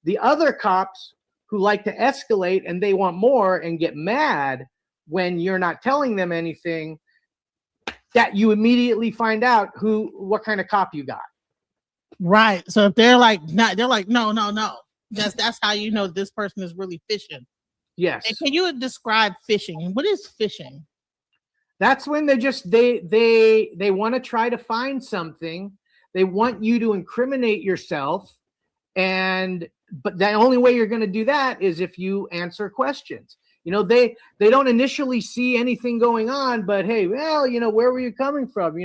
The other cops who like to escalate and they want more and get mad when you're not telling them anything, that you immediately find out what kind of cop you got. Right. So if they're like no. That's how you know this person is really fishing. Yes. And can you describe fishing? What is fishing? That's when they want to try to find something. They want you to incriminate yourself, but the only way you're going to do that is if you answer questions. They don't initially see anything going on, but hey, well, where were you coming from?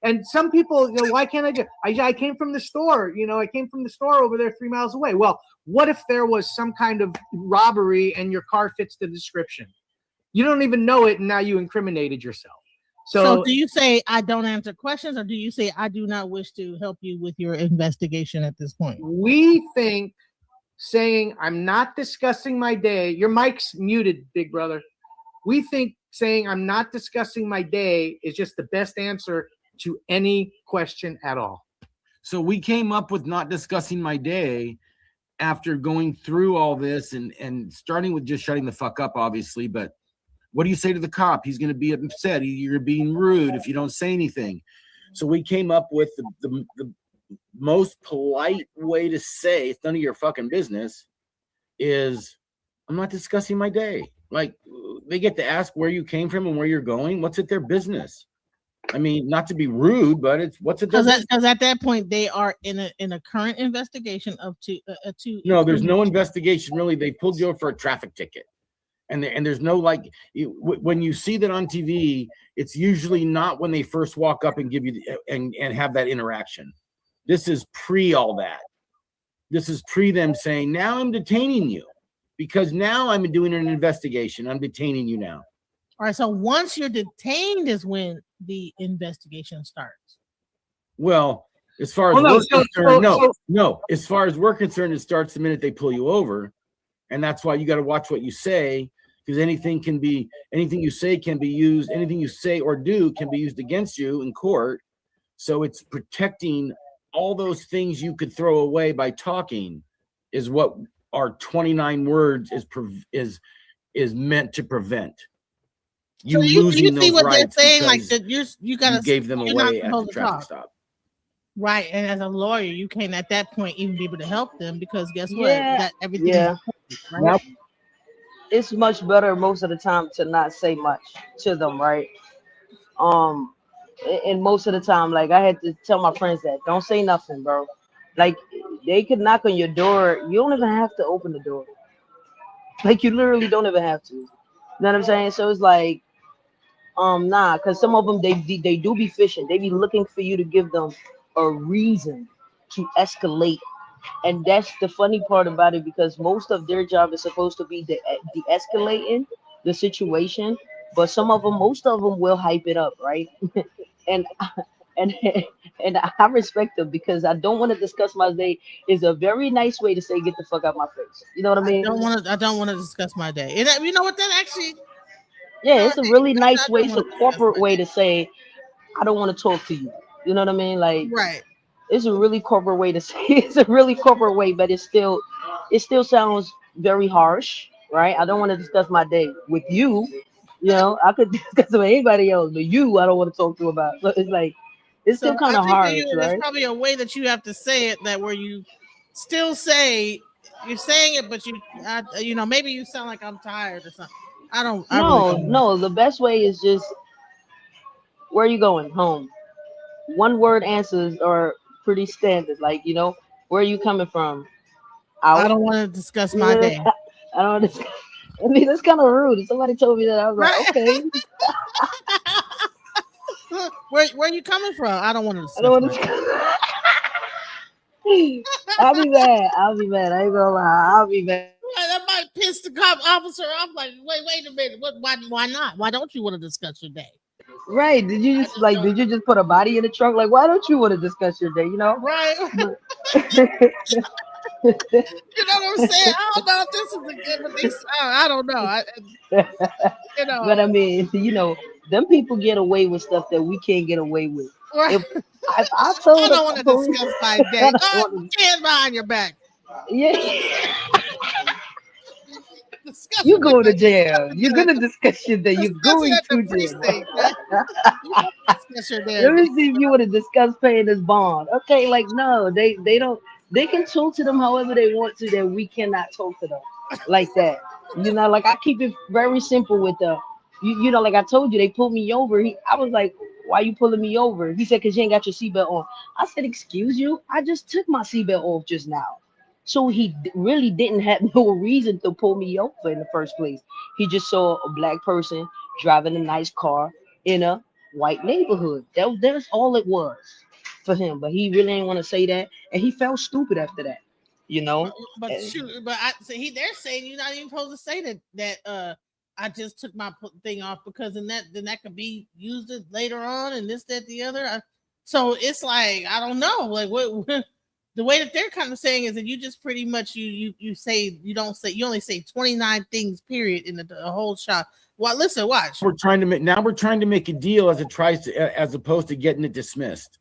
And some people, why can't I came from the store, I came from the store over there 3 miles away. Well, what if there was some kind of robbery and your car fits the description? You don't even know it, and now you incriminated yourself. So do you say I don't answer questions, or do you say I do not wish to help you with your investigation at this point? We think saying I'm not discussing my day. Your mic's muted, big brother. We think saying I'm not discussing my day is just the best answer to any question at all. So we came up with not discussing my day after going through all this and starting with just shutting the fuck up, obviously. But what do you say to the cop? He's going to be upset. You're being rude if you don't say anything. So we came up with the most polite way to say it's none of your fucking business is I'm not discussing my day. Like, they get to ask where you came from and where you're going. What's it their business? I mean, not to be rude, but what's it their business? Because at that point they are in a current investigation of two. No, there's no investigation really. They pulled you over for a traffic ticket, and there's no when you see that on TV, it's usually not when they first walk up and give you and have that interaction. This is pre all that. This is pre them saying, now I'm detaining you because now I'm doing an investigation. I'm detaining you now. All right. So once you're detained is when the investigation starts. Well, as far as we're concerned, no. As far as we're concerned, it starts the minute they pull you over. And that's why you got to watch what you say, because anything you say can be used. Anything you say or do can be used against you in court. So it's protecting all those things you could throw away by talking is what our 29 words is meant to prevent. You losing those what rights they're saying, like that you gave them away at the traffic stop. Right. And as a lawyer, you can't at that point even be able to help them because guess what? That everything is right? It's much better most of the time to not say much to them, right? And most of the time, like I had to tell my friends that don't say nothing, bro. Like they could knock on your door. You don't even have to open the door. Like you literally don't even have to. You know what I'm saying? So it's like, because some of them they do be fishing. They be looking for you to give them a reason to escalate. And that's the funny part about it, because most of their job is supposed to be de-escalating the situation, but most of them will hype it up, right? and I respect them because I don't want to discuss my day is a very nice way to say get the fuck out my face. You know what I mean? I don't want to discuss my day. And you know what? That actually, yeah, it's a really nice way. It's a corporate way to say I don't want to talk to you. You know what I mean? Like, right. It's a really corporate way to say it. It's a really corporate way, but it still sounds very harsh, right? I don't want to discuss my day with you. You know, I could discuss it with anybody else, but you, I don't want to talk to about. So it's like, It's still kind of hard, there's right? probably a way that you have to say it that where you still say you're saying it, but you know, maybe you sound like I'm tired or something. I really don't know. No. The best way is just, where are you going? Home. One word answers are pretty standard. Like, where are you coming from? I Out. don't want to discuss You my know, day. I don't understand. I mean, that's kind of rude. If somebody told me that, I was Right? like, okay. Where are you coming from? I don't want to I don't discuss my day. want to. I'll be mad. I'll be mad. I ain't gonna lie. I'll be mad. Right, that might piss the cop officer off. Like, wait a minute. Why not? Why don't you want to discuss your day? Right? Did you I just just don't. did you just put a body in the trunk? Like, why don't you want to discuss your day? Right. But You know what I'm saying? I don't know if this is a good, but these, I don't know. You but I know, mean, them people get away with stuff that we can't get away with. right. If I I told don't a want to police, discuss my I day. don't God, want stand behind your back. to. Yeah, you Discussing go to jail. discussing You're it at gonna the, discuss your day. You're discussing going at the to jail. precinct, man. You want to discuss your Let day. me see if you want to discuss paying this bond. Okay, like no, they don't. They can talk to them however they want to. That we cannot talk to them like that. Like I keep it very simple with the. Like I told you, they pulled me over. I was like, "Why you pulling me over?" He said, "Cause you ain't got your seatbelt on." I said, "Excuse you, I just took my seatbelt off just now." So he really didn't have no reason to pull me over in the first place. He just saw a black person driving a nice car in a white neighborhood. That's all it was for him. But he really didn't want to say that, and he felt stupid after that. You But, know. but shoot, but they're saying you're not even supposed to say that I just took my thing off because then that could be used later on and this that the other. So it's like I don't know, like what the way that they're kind of saying is that you just pretty much you say you only say 29 things period in the whole shot. Well, listen, watch. We're trying to make a deal as opposed to getting it dismissed.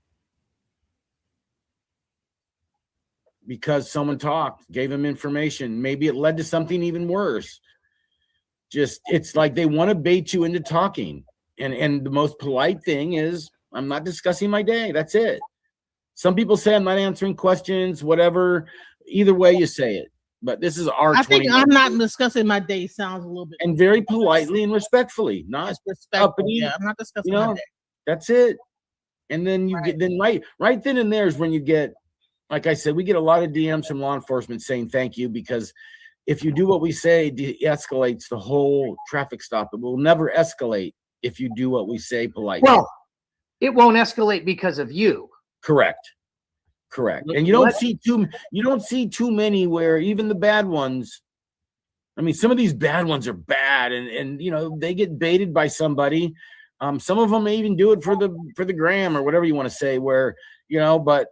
Because someone talked, gave him information. Maybe it led to something even worse. It's like they want to bait you into talking. And the most polite thing is, I'm not discussing my day. That's it. Some people say I'm not answering questions, whatever. Either way you say it. But this is our I think I'm not discussing my day sounds a little bit. And very politely and respectfully, not respectful. Yeah, I'm not discussing my day. That's it. And then you get right then and there is when you get, like I said, we get a lot of DMs from law enforcement saying thank you, because if you do what we say, de-escalates the whole traffic stop. It will never escalate if you do what we say politely. Well, it won't escalate because of you. Correct. And you don't see too many where even the bad ones. I mean, some of these bad ones are bad, and they get baited by somebody. Some of them may even do it for the gram or whatever you want to say. Where but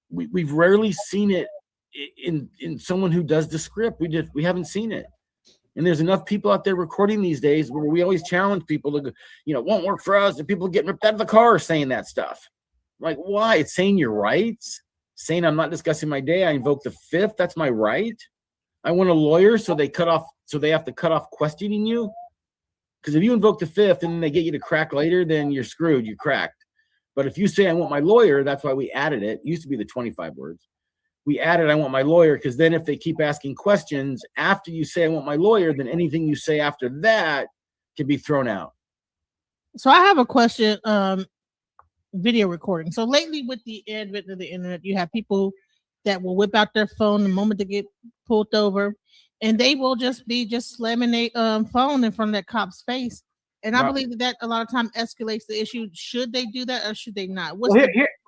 we've rarely seen it in someone who does the script. We haven't seen it. And there's enough people out there recording these days where we always challenge people to go, it won't work for us. And people getting ripped out of the car saying that stuff. Like, why? It's saying your rights, saying I'm not discussing my day. I invoke the fifth. That's my right. I want a lawyer, so they have to cut off questioning you. Because if you invoke the fifth and then they get you to crack later, then you're screwed. You're cracked. But if you say I want my lawyer, that's why we added it. It used to be the 25 words. We added I want my lawyer, because then if they keep asking questions after you say I want my lawyer, then anything you say after that can be thrown out. So I have a question. Video recording. So lately, with the advent of the internet, you have people that will whip out their phone the moment they get pulled over, and they will just slamming their phone in front of that cop's face. And I believe that a lot of time escalates the issue. Should they do that or should they not?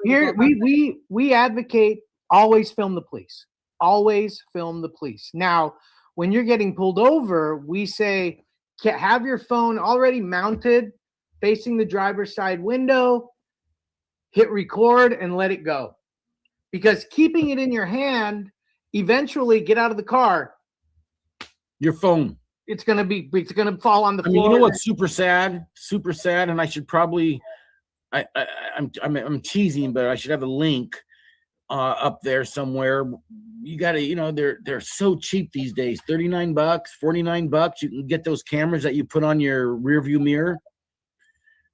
Here we advocate always film the police. Always film the police. Now, when you're getting pulled over, we say have your phone already mounted facing the driver's side window. Hit record and let it go, because keeping it in your hand, eventually get out of the car. Your phone. It's gonna fall on the floor. You know what's super sad, and I should probably, I'm teasing, but I should have a link up there somewhere. You got to, they're so cheap these days. $39, $49. You can get those cameras that you put on your rear view mirror.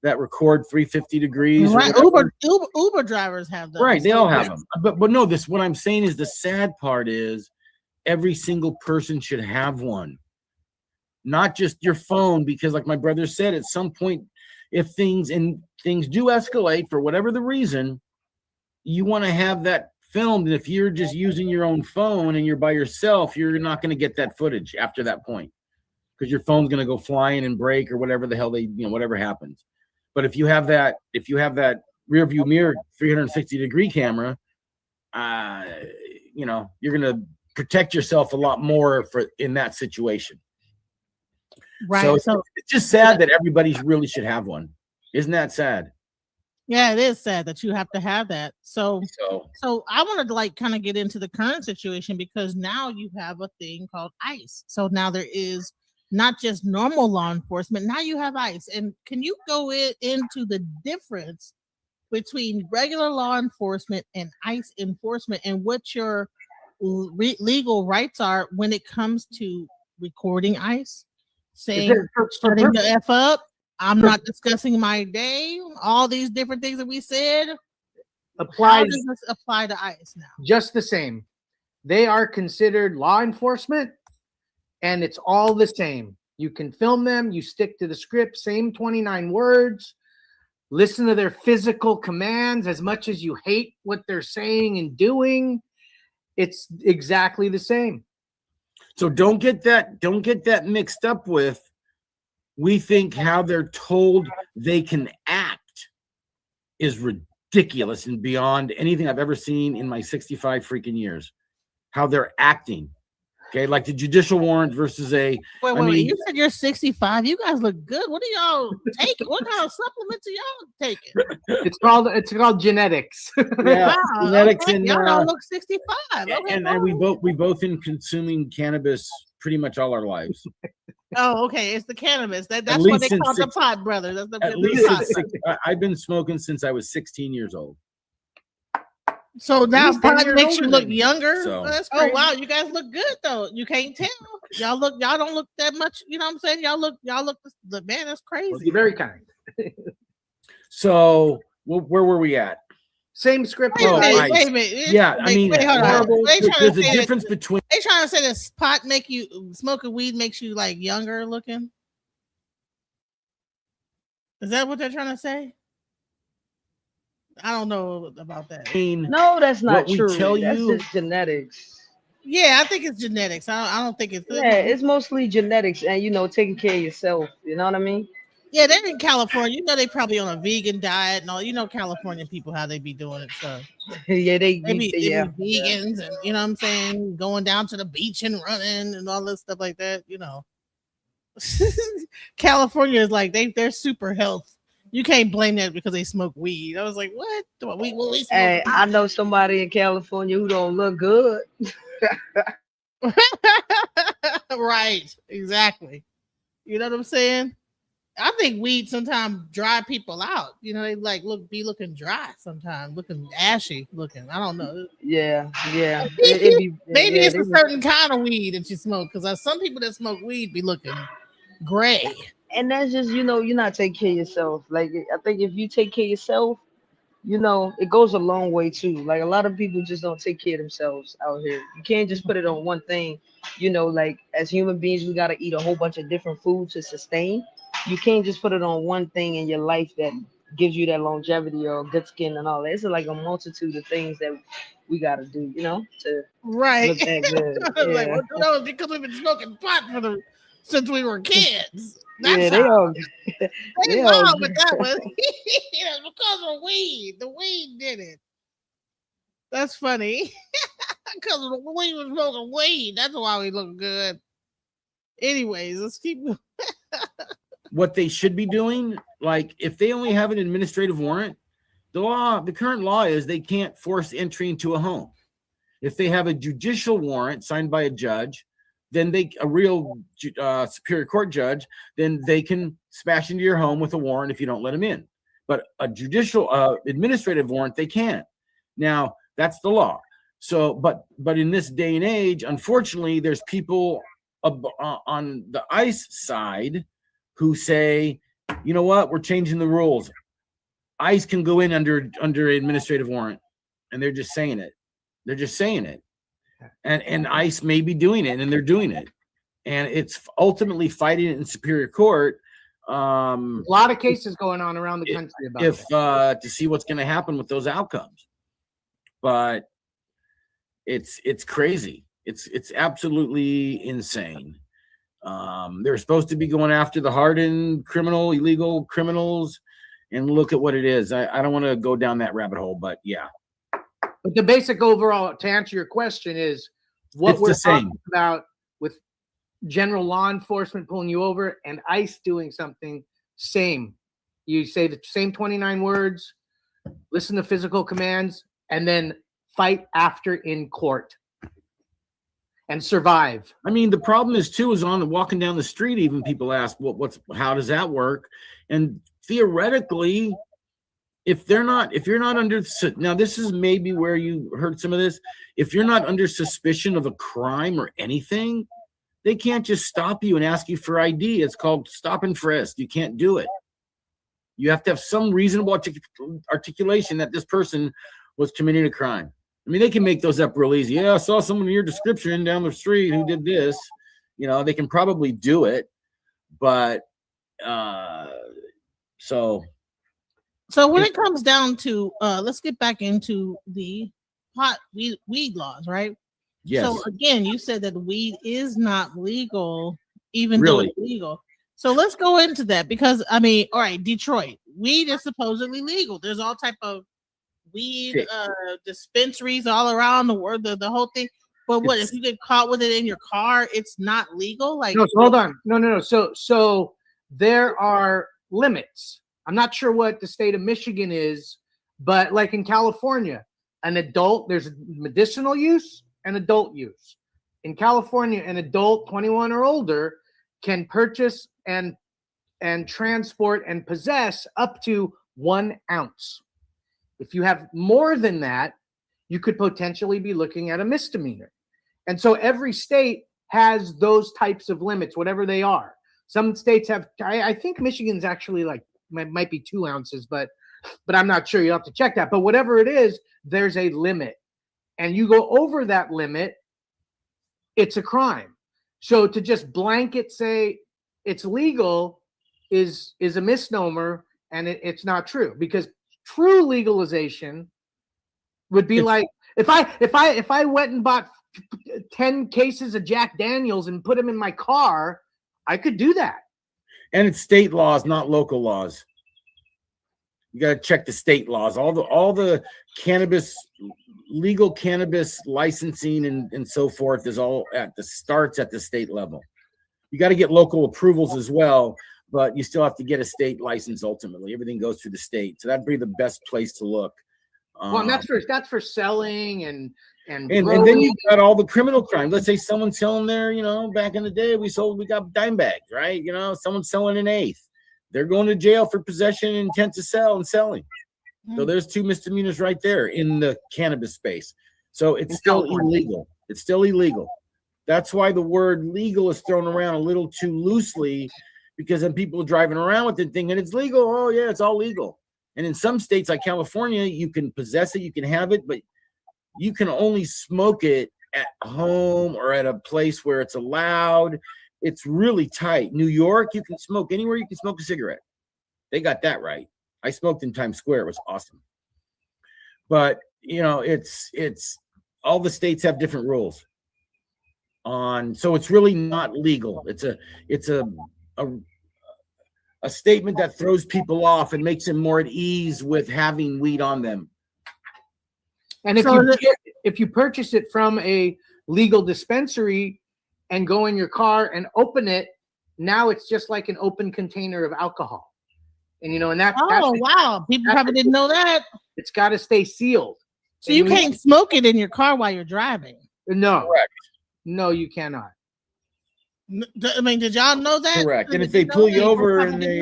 that record 350 degrees. Right. Uber drivers have those. Right. They all have them. But no, what I'm saying is the sad part is every single person should have one, not just your phone, because like my brother said, at some point, if things do escalate for whatever the reason, you want to have that filmed. And if you're just using your own phone and you're by yourself, you're not going to get that footage after that point, because your phone's going to go flying and break or whatever the hell whatever happens. But if you have that rear view mirror 360-degree camera, you're going to protect yourself a lot more in that situation. Right. So it's just sad that everybody really should have one. Isn't that sad? Yeah, it is sad that you have to have that. So I wanted to like kind of get into the current situation, because now you have a thing called ICE. So now there is not just normal law enforcement. Now you have ICE. And can you go into the difference between regular law enforcement and ICE enforcement, and what your legal rights are when it comes to recording ICE, saying shutting the F up, I'm not discussing my day, all these different things that we said? How does this apply to ICE now? Just the same. They are considered law enforcement, and it's all the same. You can film them, you stick to the script, same 29 words, listen to their physical commands as much as you hate what they're saying and doing. It's exactly the same. So don't get that mixed up with, we think how they're told they can act is ridiculous and beyond anything I've ever seen in my 65 freaking years. How they're acting. Okay, like the judicial warrant versus Wait, you said you're 65. You guys look good. What are y'all taking? What kind of supplements are y'all taking? It's called genetics. Yeah, wow, genetics, okay. and y'all don't look 65. Okay, and we both been consuming cannabis pretty much all our lives. Oh, okay. It's the cannabis. That's what they call the pot brother. That's at least I've been smoking since I was 16 years old. So now pot makes you look younger. So. Oh wow, you guys look good though. You can't tell. Y'all don't look that much. You know what I'm saying? Y'all look. The man, that's crazy. Well, you're very kind. So where were we at? Same script. Wait a minute. Yeah, I mean, there's a difference between. They trying to say this pot smoking weed makes you like younger looking. Is that what they're trying to say? I don't know about that. No, that's not true. That's you, just genetics. Yeah, I think it's genetics. I don't think it's. Yeah, it's mostly genetics and taking care of yourself. You know what I mean? Yeah, they're in California. They probably on a vegan diet and all. Californian people how they be doing it. So yeah, they be vegans, and you know what I'm saying, going down to the beach and running and all this stuff like that. California is like they're super health. You can't blame that because they smoke weed. I was like, what? We smoke hey, I know somebody in California who don't look good. Right, exactly. You know what I'm saying? I think weed sometimes dry people out. They like be looking dry sometimes, looking ashy looking. I don't know. Yeah. Maybe it's a certain kind of weed that you smoke, because some people that smoke weed be looking gray. And that's just, you're not taking care of yourself. Like, I think if you take care of yourself, it goes a long way too. Like, a lot of people just don't take care of themselves out here. You can't just put it on one thing. Like, as human beings, we got to eat a whole bunch of different foods to sustain. You can't just put it on one thing in your life that gives you that longevity or good skin and all that. It's like a multitude of things that we got to do, to right. look that good. Like, well, because we've been smoking pot since we were kids. That's yeah, they all. They wrong with that one. It's because of weed. The weed did it. That's funny. Because we was smoking weed. That's why we look good. Anyways, let's keep going. What they should be doing, like if they only have an administrative warrant, the current law is they can't force entry into a home. If they have a judicial warrant signed by a judge, then a real superior court judge, then they can smash into your home with a warrant if you don't let them in. But a judicial administrative warrant, they can't. Now, that's the law. So, but in this day and age, unfortunately, there's people on the ICE side who say you know what? We're changing the rules. ICE can go in under administrative warrant, and they're just saying it. They're just saying it. And ICE may be doing it, and they're doing it. And it's ultimately fighting it in Superior Court. A lot of cases going on around the country about it. To see what's going to happen with those outcomes. But it's crazy. It's absolutely insane. They're supposed to be going after the hardened illegal criminals, and look at what it is. I don't want to go down that rabbit hole, but yeah. But the basic overall, to answer your question, is what we're talking about with general law enforcement pulling you over and ICE doing something, same. You say the same 29 words, listen to physical commands, and then fight after in court and survive. I mean, the problem is too, is on walking down the street, even people ask, how does that work? And theoretically, if you're not under, now this is maybe where you heard some of this, if you're not under suspicion of a crime or anything, they can't just stop you and ask you for ID. It's called stop and frisk. You can't do it. You have to have some reasonable articulation that this person was committing a crime. I mean, they can make those up real easy. Yeah, I saw someone in your description down the street who did this. You know, they can probably do it, but so when it comes down to let's get back into the weed laws, right? Yes. So again, you said that weed is not legal, even though it's legal. So let's go into that, because I mean, all right, Detroit, weed is supposedly legal. There's all type of weed dispensaries all around the world, the whole thing. But what if you get caught with it in your car? It's not legal. Like, no, so hold on, no. So there are limits. I'm not sure what the state of Michigan is, but like in California, there's medicinal use and adult use. In California, an adult 21 or older can purchase and transport and possess up to 1 ounce. If you have more than that, you could potentially be looking at a misdemeanor. And so every state has those types of limits, whatever they are. Some states have, I think Michigan's actually like, might be 2 ounces, but I'm not sure. You have to check that. But whatever it is, there's a limit. And you go over that limit, it's a crime. So to just blanket say it's legal is a misnomer, and it's not true, because true legalization would be like if I went and bought 10 cases of Jack Daniels and put them in my car, I could do that. And it's state laws, not local laws. You got to check the state laws. All the legal cannabis licensing and so forth is all starts at the state level. You got to get local approvals as well, but you still have to get a state license ultimately. Everything goes through the state. So that'd be the best place to look. Well, and that's for selling and then you got all the criminal crime. Let's say someone's selling there, back in the day we got dime bags, right? Someone's selling an eighth. They're going to jail for possession and intent to sell and selling. So there's 2 misdemeanors right there in the cannabis space. So it's still illegal. It's still illegal. That's why the word legal is thrown around a little too loosely, because then people are driving around with it thinking it's legal. Oh yeah, it's all legal. And in some states like California, you can possess it, you can have it, but you can only smoke it at home or at a place where it's allowed. It's really tight. New York, you can smoke anywhere you can smoke a cigarette. They got that right. I smoked in Times Square. It was awesome. But, it's all the states have different rules so it's really not legal. It's a statement that throws people off and makes them more at ease with having weed on them. And if you purchase it from a legal dispensary and go in your car and open it, now it's just like an open container of alcohol. And wow, people probably didn't know that. It's got to stay sealed. So you can't smoke it in your car while you're driving. No, correct. No, you cannot. I mean, did y'all know that? Correct. And if they pull you over and they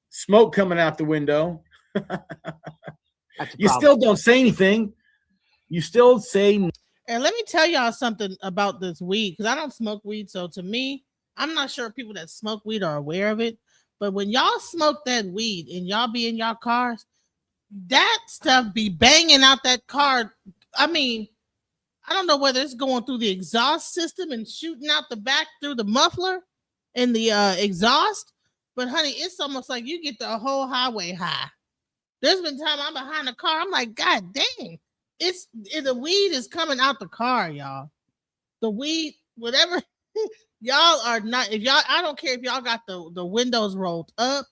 smoke coming out the window, you still don't say anything. You still say. And let me tell y'all something about this weed, because I don't smoke weed. So to me, I'm not sure people that smoke weed are aware of it. But when y'all smoke that weed and y'all be in y'all cars, that stuff be banging out that car. I mean, I don't know whether it's going through the exhaust system and shooting out the back through the muffler and the exhaust, but honey, it's almost like you get the whole highway high. There's been time I'm behind the car, I'm like, God dang, the weed is coming out the car, y'all. The weed, whatever, y'all are not. If y'all, I don't care if y'all got the windows rolled up,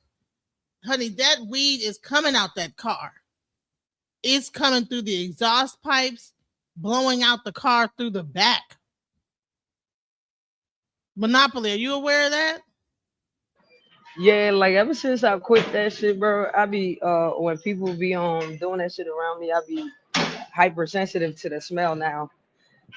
honey, that weed is coming out that car. It's coming through the exhaust pipes, blowing out the car through the back. Monopoly, are you aware of that? Yeah, like ever since I quit that shit, bro, I be when people be on doing that shit around me, I be hypersensitive to the smell now.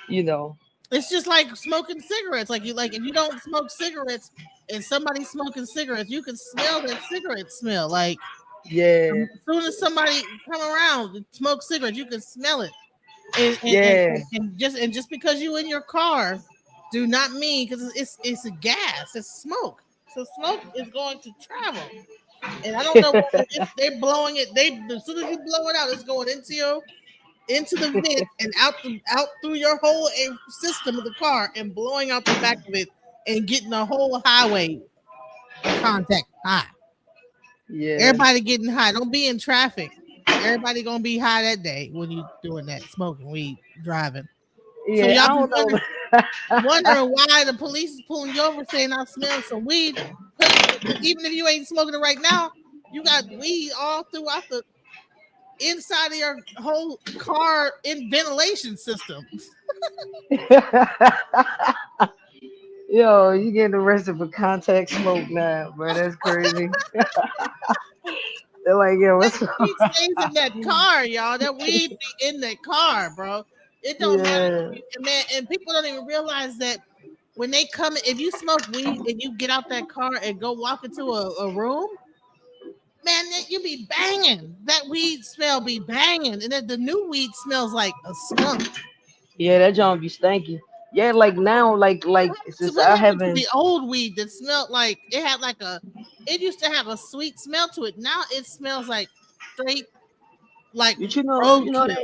You know. It's just like smoking cigarettes. Like if you don't smoke cigarettes and somebody's smoking cigarettes, you can smell that cigarette smell. Like Yeah. as soon as somebody come around and smoke cigarettes, you can smell it. Yeah. And just because you in your car do not mean because it's a gas, it's smoke. So smoke is going to travel. And I don't know whether they're blowing it. As soon as you blow it out, it's going into the vent and out through your whole system of the car and blowing out the back of it and getting the whole highway contact high. Yeah. Everybody getting high. Don't be in traffic. Everybody gonna be high that day when you doing that, smoking weed, driving. So Yeah, y'all I be don't know. wondering why the police is pulling you over saying I smell some weed. Because even if you ain't smoking it right now, you got weed all throughout the inside of your whole car in ventilation system. Yo, you getting arrested for contact smoke now, bro. That's crazy. They're like, yo, That what's up? weed stays in that car, y'all. That weed be in that car, bro. It don't matter, Yeah. man. And people don't even realize that when they come, if you smoke weed and you get out that car and go walk into a room, man, you be banging. That weed smell be banging, and then the new weed smells like a skunk. Yeah, that John be stanky. Yeah, like now, like So since what I happened to haven't. the old weed that smelled like it had like it used to have a sweet smell to it. Now it smells like straight like But you know roadkill.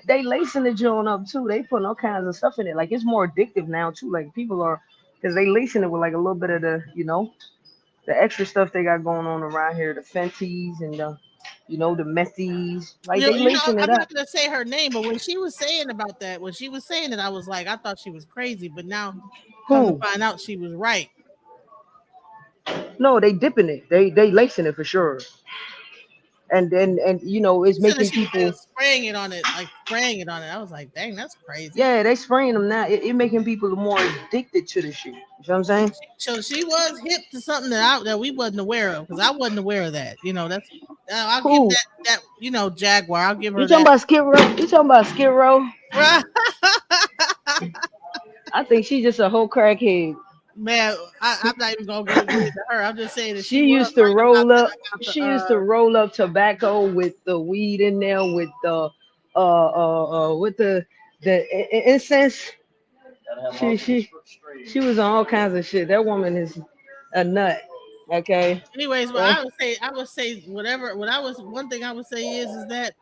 they lacing the joint up too. They putting all kinds of stuff in it. Like it's more addictive now too. Like people are because they lacing it with like a little bit of the extra stuff they got going on around here, the Fenties and the methies. Like they lacing it I'm up. not gonna say her name, but when she was saying about that, when she was saying it, I was like, I thought she was crazy, but now come to Who? find out she was right. No, they dipping it. They lacing it for sure. And it's She said that making she was people. spraying it on it, like spraying it on it. I was like, dang, that's crazy. Yeah, they spraying them now. It making people more addicted to the shit. You know what I'm saying? So she was hip to something that we wasn't aware of because I wasn't aware of that. That's I'll give Who? that Jaguar. I'll give You her talking that. about Skid Row? You talking about Skid Row? I think she's just a whole crackhead. Man, I'm not even gonna go get into her. I'm just saying that she She was used to right about roll that. up. I got She used to the roll up tobacco with the weed in there, with the incense. She was on all kinds of shit. That woman is a nut. Okay. anyways, well, Yeah. I would say whatever. What I was one thing I would say is that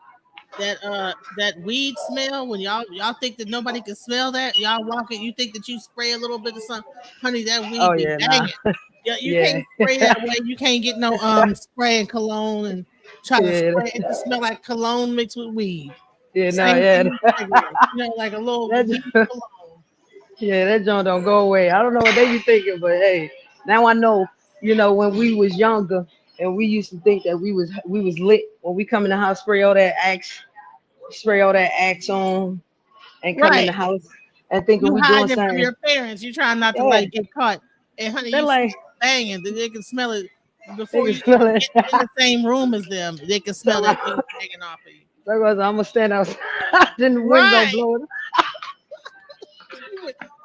weed smell when y'all think that nobody can smell that y'all walking you think that you spray a little bit of something, honey, that Oh weed be yeah, nah. banging. Yeah, you Yeah. can't spray that way. You can't get no spray and cologne and try to Yeah. spray it to smell like cologne mixed with weed. Yeah. No. Same Yeah. thing with cigarettes. Like a little That. weed cologne. Yeah. That joint don't go away. I don't know what they be thinking, but hey, now I know. When we was younger and we used to think that we was lit when we come in the house, spray all that axe on, and come in Right. the house and thinking You we doing hiding it from something. your parents. You trying not to Yeah. like get caught. And honey, They're you smell like it banging. Then they can smell it they before can you smell even it. get in the same room as them. They can smell So that weed banging off of you. I'm gonna stand outside, then the wind gonna Right. blow it.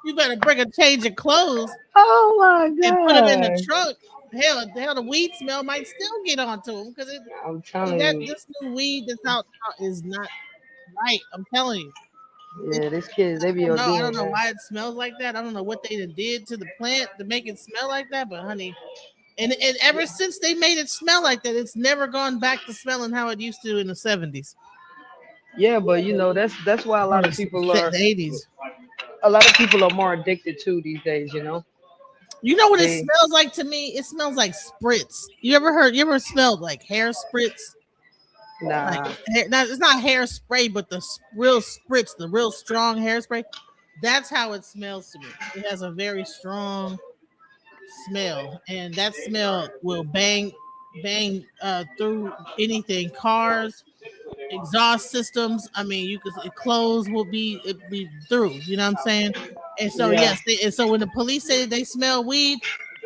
You better bring a change of clothes Oh my and put them in the god! trunk. Hell, the weed smell might still get onto them because I'm telling that you, this new weed that's out now is not right. I'm telling you. It, yeah, these kids they be I don't doing know that. why it smells like that. I don't know what they done did to the plant to make it smell like that. But honey, And ever since they made it smell like that, it's never gone back to smelling how it used to in the 70s. Yeah, but you know that's why a lot of people are the 80s. A lot of people are more addicted to these days. You know. You know what it smells like to me? It smells like spritz. You ever smelled like hair spritz? Nah. Like it's not hairspray, but the real spritz, the real strong hairspray. That's how it smells to me. It has a very strong smell, and that smell will bang through anything, cars, exhaust systems. I mean, you could clothes will be through. You know what I'm saying? And so yes, and so when the police say they smell weed,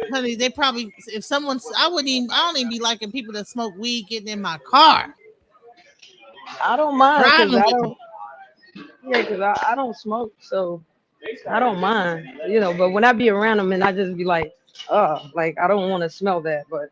honey, they probably if someone I don't even be liking people that smoke weed getting in my car. I don't mind because Driving I with don't. Yeah, because I don't smoke, so I don't mind. You know, but when I be around them, and I just be like, like I don't want to smell that, but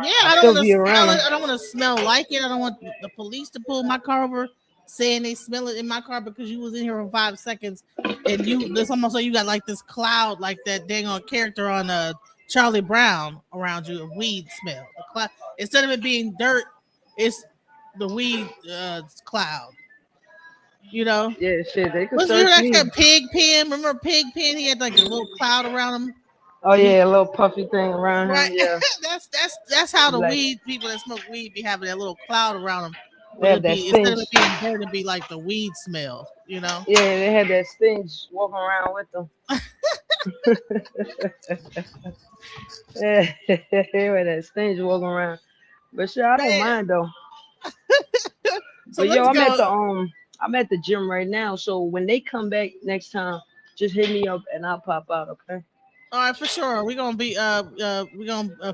Yeah, I I don't still want to be smell around it. them. I don't want to smell like it. I don't want the police to pull my car over saying they smell it in my car because you was in here for 5 seconds and it's almost like you got like this cloud like that dang on character on Charlie Brown around you of weed smell. The cloud, instead of it being dirt, it's the weed cloud. You know? Yeah, shit, they could Was you search that me. kind of Pigpen? Remember Pigpen? He had like a little cloud around him. Oh yeah, a little puffy thing around Right. him. Yeah, that's how the like weed people that smoke weed be having that little cloud around them. they But have it'd that be instead of stench. it being dirt, it'd be like the weed smell, you know? Yeah, they had that stench walking around with them. Yeah, they had that stench walking around. But shit, I don't Man. mind though. So But yo, let's go. I'm at the gym right now. So when they come back next time, just hit me up and I'll pop out. Okay. All right, for sure. We're gonna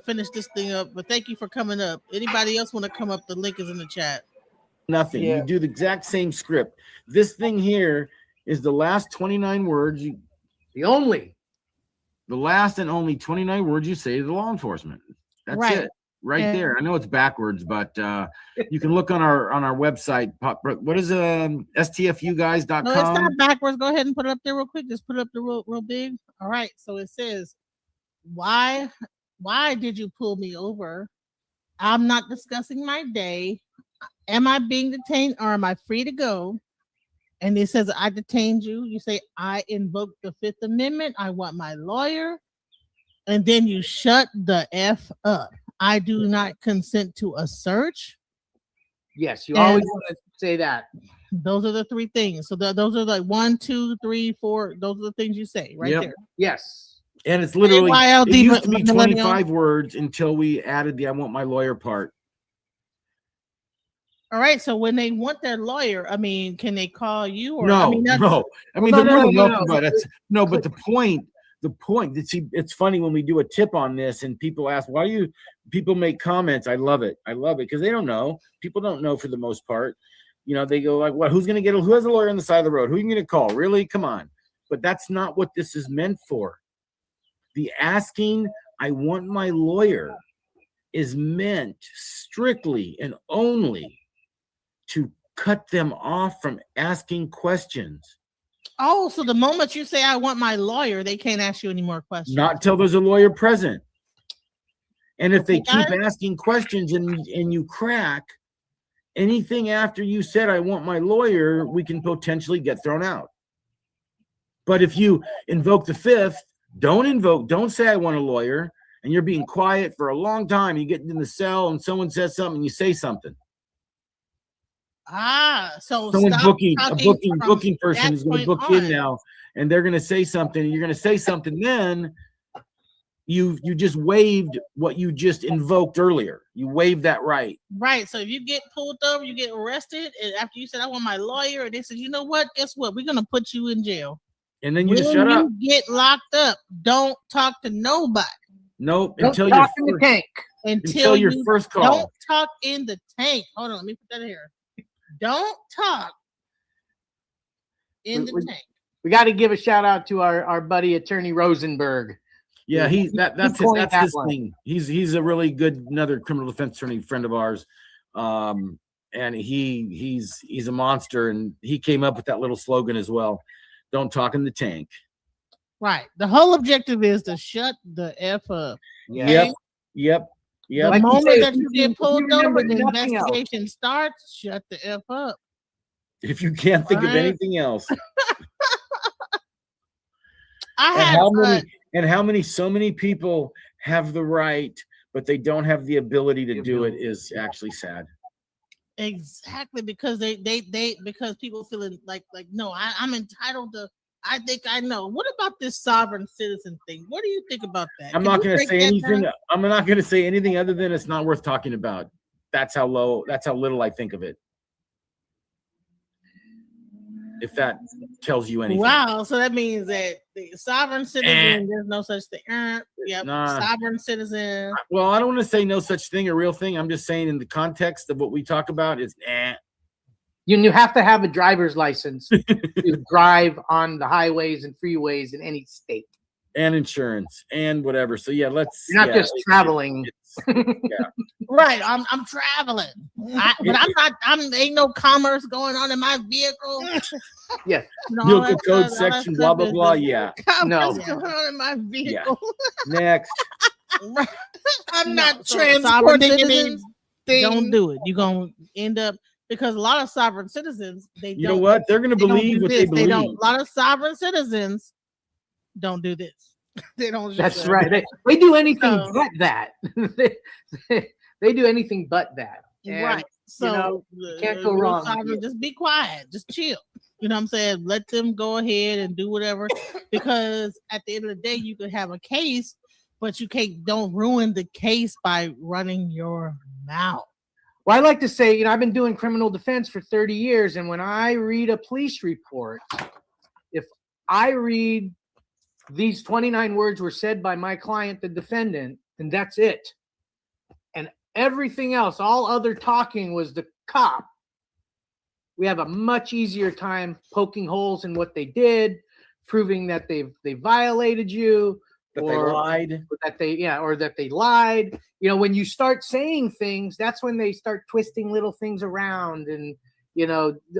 finish this thing up. But thank you for coming up. Anybody else want to come up? The link is in the chat. Nothing. Yeah. You do the exact same script. This thing here is the last 29 words. The last and only 29 words you say to the law enforcement. That's right. it. Right there. I know it's backwards, but you can look on our website. What is stfuguys.com? No, it's not backwards. Go ahead and put it up there real quick. Just put it up there real big. All right. So it says, why did you pull me over? I'm not discussing my day. Am I being detained or am I free to go? And it says, I detained you. You say, I invoked the Fifth Amendment. I want my lawyer. And then you shut the F up. I do not consent to a search. Yes, you always want to say that. Those are the three things. So those are like 1, 2, 3, 4. Those are the things you say right there. Yes. And it's literally, AYLD it used to be millennial. 25 words until we added the I want my lawyer part. All right. So when they want their lawyer, I mean, can they call you? Or No. I mean, they're more than welcome, but but the point, see, it's funny when we do a tip on this and people ask, people make comments. I love it because they don't know. People don't know for the most part. You know, they go like, what, who has a lawyer on the side of the road? Who are you going to call? Really? Come on. But that's not what this is meant for. The asking, I want my lawyer, is meant strictly and only to cut them off from asking questions. Oh, so the moment you say I want my lawyer, they can't ask you any more questions. Not until there's a lawyer present. And if they keep asking questions and you crack, anything after you said I want my lawyer, we can potentially get thrown out. But if you invoke the Fifth, don't say I want a lawyer, and you're being quiet for a long time, you get in the cell and someone says something and you say something. So someone's booking person is going to book in now, and they're going to say something, and you're going to say something, then you just waived what you just invoked earlier. You waived that right. Right. So if you get pulled over, you get arrested, and after you said I want my lawyer, and they said, you know what? Guess what? We're going to put you in jail. And then you just shut up. Get locked up. Don't talk to nobody. Nope. Until you're in the tank. Until your first call. Don't talk in the tank. Hold on. Let me put that here. Don't talk in the tank. We got to give a shout out to our buddy Attorney Rosenberg. Yeah, that's his thing. He's a really good, another criminal defense attorney friend of ours, and he's a monster, and he came up with that little slogan as well. Don't talk in the tank. Right. The whole objective is to shut the F up. Okay? Yep. Yep. The Like you moment say, that if you get you pulled over, remember the nothing else. investigation starts. Shut the F up. If you can't think of Right. anything else. I And had how many so many people have the right, but they don't have the ability to do it is actually sad. exactly because they because people feeling like no, I'm entitled to. I think I know. What about this sovereign citizen thing? What do you think about that? I'm Can not you going to break say that anything. down? I'm not going to say anything other than it's not worth talking about. That's how little I think of it. If that tells you anything. Wow, so that means that the sovereign citizen, there's no such thing. Yep, Nah. sovereign citizen. Well, I don't want to say no such thing, a real thing. I'm just saying in the context of what we talk about is You have to have a driver's license to drive on the highways and freeways in any state. And insurance and whatever. So yeah, You're not just traveling. Right, I'm traveling, but ain't no commerce going on in my vehicle. Yeah, vehicle code section, blah blah blah. Yeah, commerce going on in my vehicle. Yeah. Next, I'm not transporting citizens. Don't do it. You're gonna end up because a lot of sovereign citizens you know what? They're gonna believe what they believe. A lot of sovereign citizens don't do this. They don't. That's right. They do anything but that. they do anything but that. And, right. So you can't go wrong. Just be quiet. Just chill. You know what I'm saying? Let them go ahead and do whatever. Because at the end of the day, you could have a case, but don't ruin the case by running your mouth. Well, I like to say, I've been doing criminal defense for 30 years. And when I read a police report, if I read these 29 words were said by my client, the defendant, and that's it. And everything else, all other talking was the cop. We have a much easier time poking holes in what they did, proving that they violated you, that they lied, or that they lied. When you start saying things, that's when they start twisting little things around, and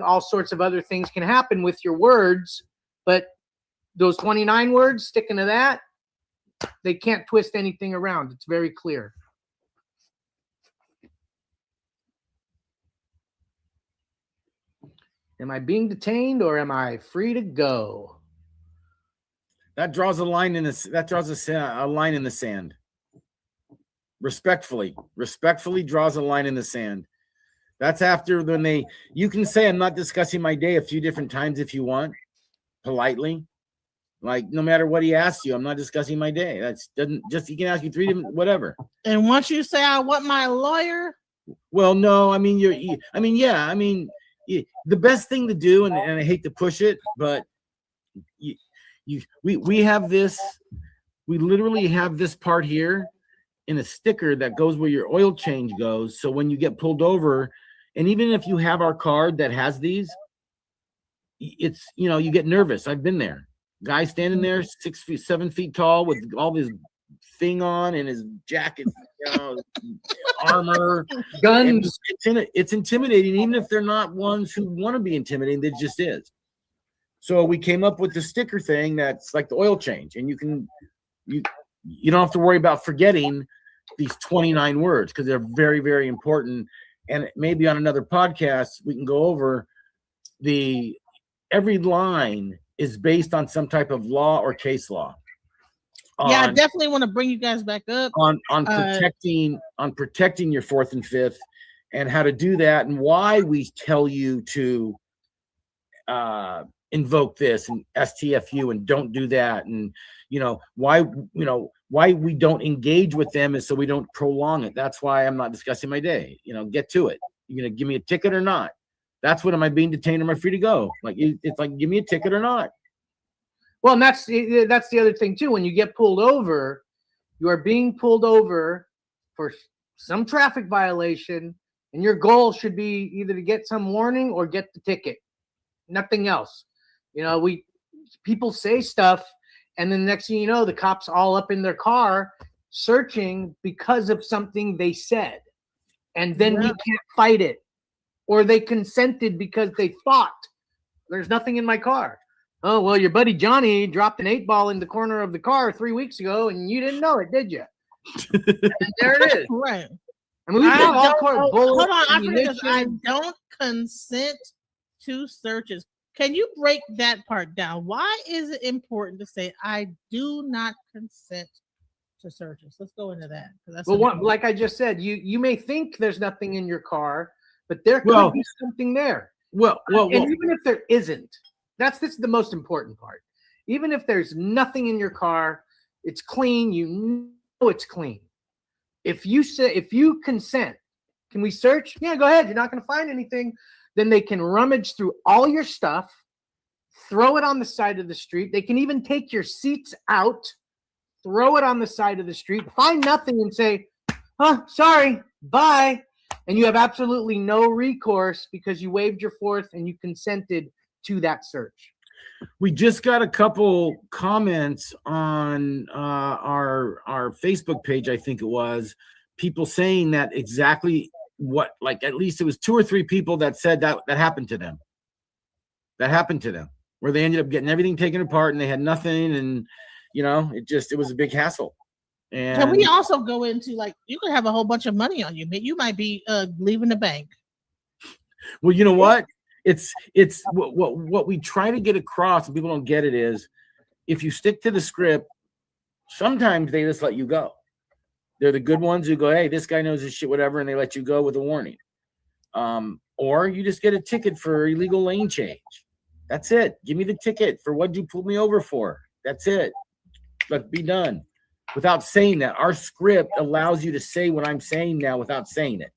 all sorts of other things can happen with your words, but those 29 words, sticking to that, they can't twist anything around. It's very clear. Am I being detained or am I free to go? That draws a line in this. That draws a line in the sand. Respectfully draws a line in the sand. That's after when you can say I'm not discussing my day a few different times if you want, politely. Like no matter what he asks you, I'm not discussing my day. He can ask you 3 different whatever. And once you say I want my lawyer, well, no, I mean the best thing to do, and I hate to push it, but we have this. We literally have this part here in a sticker that goes where your oil change goes. So when you get pulled over, and even if you have our card that has these, it's you get nervous. I've been there. Guy standing there 6 feet, 7 feet tall with all this thing on and his jacket, armor, guns. It's intimidating, even if they're not ones who want to be intimidating. It just is. So we came up with the sticker thing that's like the oil change, and you don't have to worry about forgetting these 29 words because they're very, very important. And maybe on another podcast we can go over every line is based on some type of law or case law. I definitely want to bring you guys back up on protecting your 4th and 5th, and how to do that, and why we tell you to invoke this and STFU and don't do that, and why we don't engage with them is so we don't prolong it. That's why I'm not discussing my day. Get to it. You're gonna give me a ticket or not? That's what am I being detained or am I free to go? Like it's like give me a ticket or not. Well, and that's the other thing too. When you get pulled over, you are being pulled over for some traffic violation, and your goal should be either to get some warning or get the ticket. Nothing else. People say stuff, and then next thing you know, the cops all up in their car searching because of something they said, and then we can't fight it. Or they consented because they thought there's nothing in my car. Oh, well, your buddy Johnny dropped an 8-ball in the corner of the car 3 weeks ago and you didn't know it, did you? And there it is. Right. I mean, we have all hold bullets, on, I forget this. I ammunition. don't consent to searches. Can you break that part down? Why is it important to say I do not consent to searches? Let's go into that. That's Well, like I just said, you may think there's nothing in your car, but there could be something there. Well, and even if there isn't, this is the most important part. Even if there's nothing in your car, it's clean. You know it's clean. If you consent, can we search? Yeah, go ahead. You're not going to find anything. Then they can rummage through all your stuff, throw it on the side of the street. They can even take your seats out, throw it on the side of the street, find nothing and say, "Oh, sorry, bye." And you have absolutely no recourse because you waived your fourth and you consented to that search. We just got a couple comments on our Facebook page, I think it was, people saying that exactly what, like at least it was 2 or 3 people that said that happened to them. That happened to them, where they ended up getting everything taken apart and they had nothing, and it was a big hassle. And can we also go into, like, you could have a whole bunch of money on you, but you might be leaving the bank. Well, you know what? It's what we try to get across, and people don't get it, is if you stick to the script, sometimes they just let you go. They're the good ones who go, "Hey, this guy knows his shit," whatever, and they let you go with a warning. Or you just get a ticket for illegal lane change. That's it. Give me the ticket for what you pulled me over for. That's it. Let's be done. Without saying that, our script allows you to say what I'm saying now without saying it.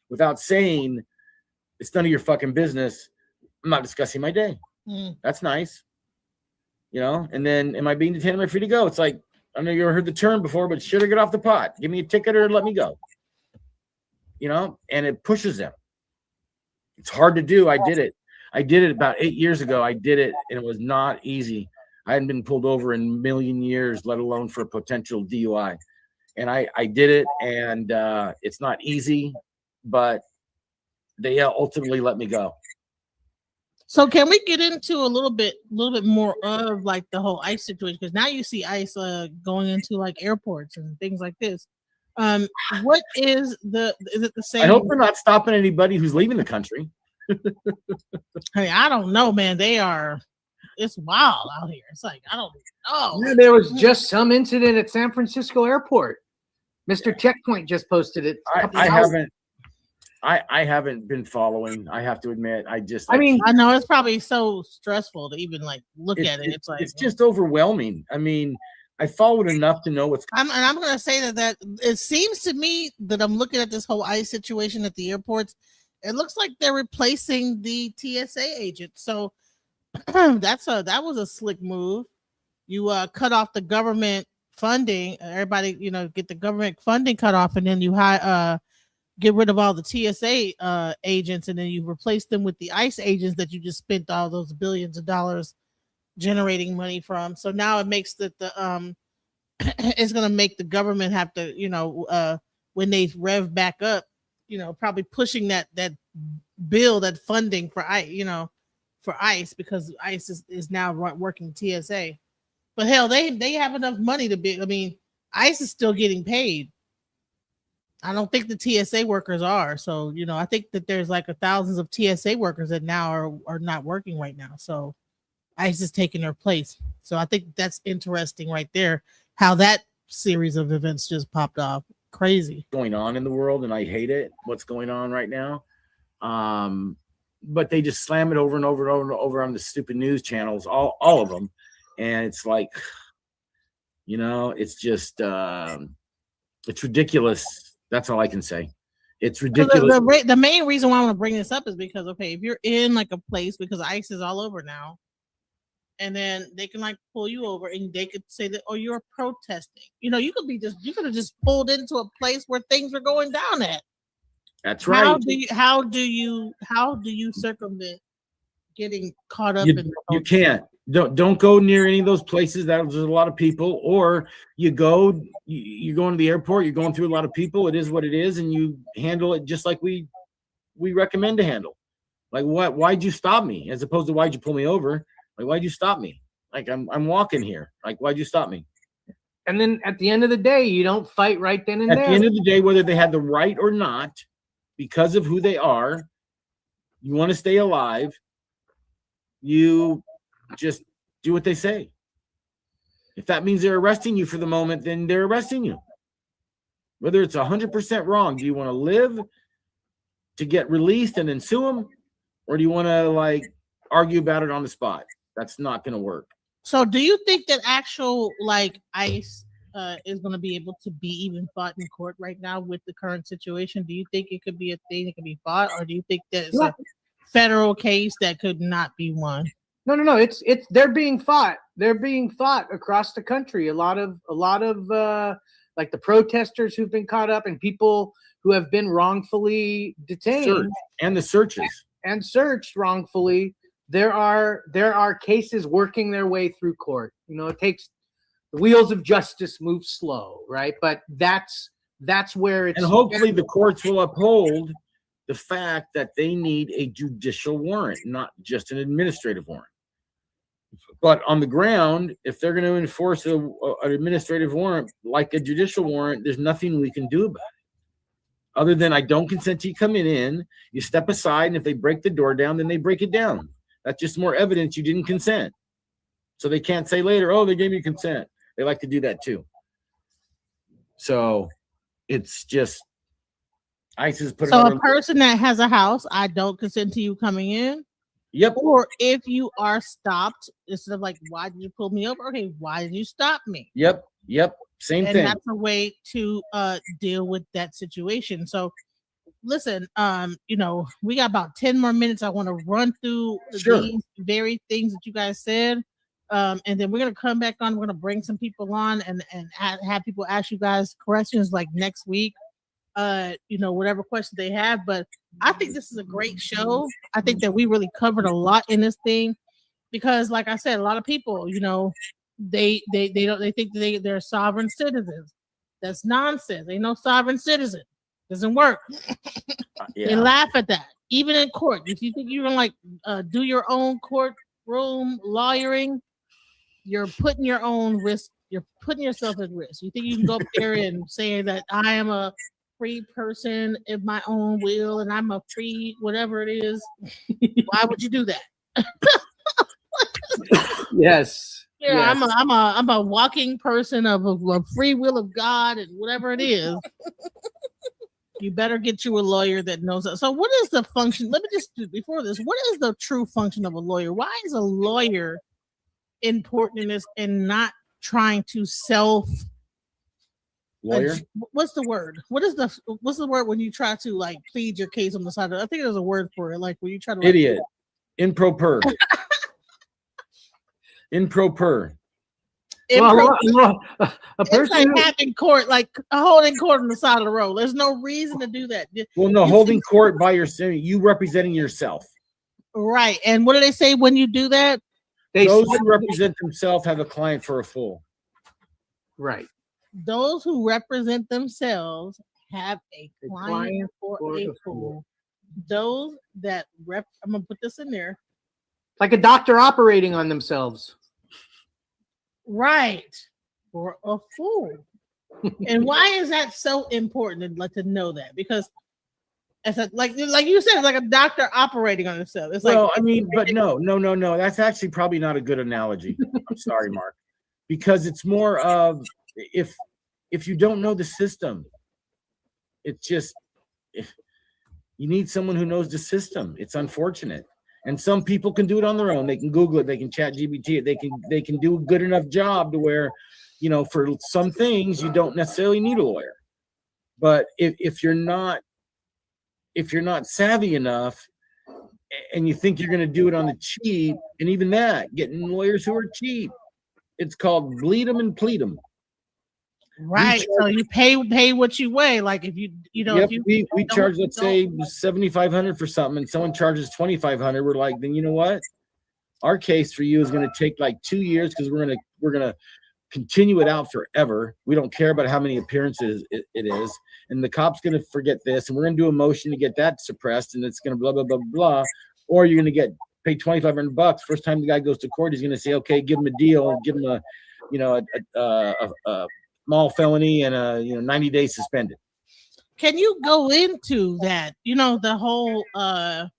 Without saying, it's none of your fucking business. I'm not discussing my day. That's nice. And then, am I being detained? Am I free to go? It's like, I know you ever heard the term before, but should I get off the pot? Give me a ticket or let me go. And it pushes them. It's hard to do. I did it about 8 years ago. I did it, and it was not easy. I hadn't been pulled over in a million years, let alone for a potential DUI. And I did it, and it's not easy, but they ultimately let me go. So can we get into a little bit more of like the whole ICE situation? Because now you see ICE going into like airports and things like this. What is it the same? I hope they're not stopping anybody who's leaving the country. Hey, I don't know, man. It's wild out here. It's like, I don't know. Yeah, there was just some incident at San Francisco airport. Mr. Checkpoint just posted it. I haven't been following. I have to admit. I know it's probably so stressful to even like look at it. It's like, it's just overwhelming. I mean, I followed enough to know what's. I'm going to say that it seems to me that I'm looking at this whole ICE situation at the airports. It looks like they're replacing the TSA agents. So that was a slick move. You cut off the government funding. Everybody, get the government funding cut off, and then you get rid of all the TSA agents, and then you replace them with the ICE agents that you just spent all those billions of dollars generating money from. So now it makes it's going to make the government have to, when they rev back up, probably pushing that bill, that funding for ICE, because ICE is now working TSA. But hell, they have enough money to be. I mean, ICE is still getting paid. I don't think the TSA workers are. So, I think that there's like thousands of TSA workers that now are not working right now. So ICE is taking their place. So I think that's interesting right there, how that series of events just popped off. Crazy. Going on in the world, and I hate it, what's going on right now. But they just slam it over and over and over and over on the stupid news channels, all of them. And it's like, it's just, it's ridiculous. That's all I can say. It's ridiculous. The main reason why I want to bring this up is because, okay, if you're in like a place, because ICE is all over now, and then they can like pull you over and they could say that, oh, you're protesting. You could have just pulled into a place where things are going down at. That's right. How do you circumvent getting caught up in? You can't. Don't go near any of those places. There's a lot of people. Or you're going to the airport. You're going through a lot of people. It is what it is, and you handle it just like we recommend to handle. Like, why'd you stop me? As opposed to why'd you pull me over? Like, why'd you stop me? Like, I'm walking here. Like, why'd you stop me? And then at the end of the day, you don't fight right then and there. At the end of the day, whether they had the right or not, because of who they are, you want to stay alive, you just do what they say. If that means they're arresting you for the moment, then they're arresting you. Whether it's 100% wrong, do you want to live to get released and then sue them? Or do you want to like argue about it on the spot? That's not going to work. So do you think that actual like ICE is going to be able to be even fought in court right now with the current situation? Do you think it could be a thing that can be fought, or do you think that it's a federal case that could not be won? No. It's they're being fought. They're being fought across the country. A lot of like the protesters who've been caught up and people who have been wrongfully detained and the searches and searched wrongfully. There are cases working their way through court. You know, it takes the wheels of justice move slow, right? But that's where it's, and hopefully the courts will uphold the fact that they need a judicial warrant, not just an administrative warrant. But on the ground, if they're going to enforce an administrative warrant like a judicial warrant, there's nothing we can do about it. Other than I don't consent to you coming in, you step aside, and if they break the door down, then they break it down. That's just more evidence you didn't consent. So they can't say later, oh, they gave me consent. They like to do that too. So it's just ICE is putting. So a person that has a house, I don't consent to you coming in. Yep. Or if you are stopped, instead of like, why did you pull me over? Okay, why did you stop me? Yep. Same thing. And that's a way to deal with that situation. So listen, you know, we got about 10 more minutes. I want to run through these very things that you guys said. And then we're gonna come back on. We're gonna bring some people on and have people ask you guys questions like next week. You know, whatever questions they have. But I think this is a great show. I think that we really covered a lot in this thing because, like I said, a lot of people, you know, they think they're sovereign citizens. That's nonsense. Ain't no sovereign citizen. Doesn't work. They laugh at that. Even in court, if you think you're gonna like do your own courtroom lawyering, you're putting your own risk. You're putting yourself at risk. You think you can go up there and say that I am a free person of my own will and I'm a free whatever it is? Why would you do that? Yes. Yeah, yes. I'm a walking person of a free will of God and whatever it is. You better get you a lawyer that knows that. So what is the function? Let me just do before this. What is the true function of a lawyer? Why is a lawyer important in this and not trying to self lawyer? What's the word? What's the word when you try to like plead your case on the side of, I think there's a word for it, like when you try to idiot. Improper. Improper. Well, a person it's like having court, like holding court on the side of the road. There's no reason to do that. Well, no, holding court by yourself, you representing yourself. Right. And what do they say when you do that? Those who represent themselves have a client for a fool. Right. Those who represent themselves have a client for a fool. Those that I'm gonna put this in there. Like a doctor operating on themselves. Right. For a fool. And why is that so important to know that? Because it's like you said, it's like a doctor operating on himself. It's well, like, I mean, but no. That's actually probably not a good analogy. I'm sorry, Mark. Because it's more of if you don't know the system, it's just you need someone who knows the system. It's unfortunate. And some people can do it on their own. They can Google it. They can chat GPT it. They can do a good enough job to where, you know, for some things you don't necessarily need a lawyer. But if you're not savvy enough and you think you're going to do it on the cheap, and even that, getting lawyers who are cheap, it's called bleed them and plead them. Right. So you pay what you weigh. Like if you know, yep, if we charge, let's say $7,500 for something, and someone charges $2,500. We're like, then you know what? Our case for you is going to take like 2 years because we're gonna continue it out forever. We don't care about how many appearances it is, and the cop's going to forget this, and we're going to do a motion to get that suppressed, and it's going to blah blah blah blah. Or you're going to pay $2,500. First time the guy goes to court, he's going to say, okay, give him a deal, give him a small felony and a 90 days suspended. Can you go into that? The whole called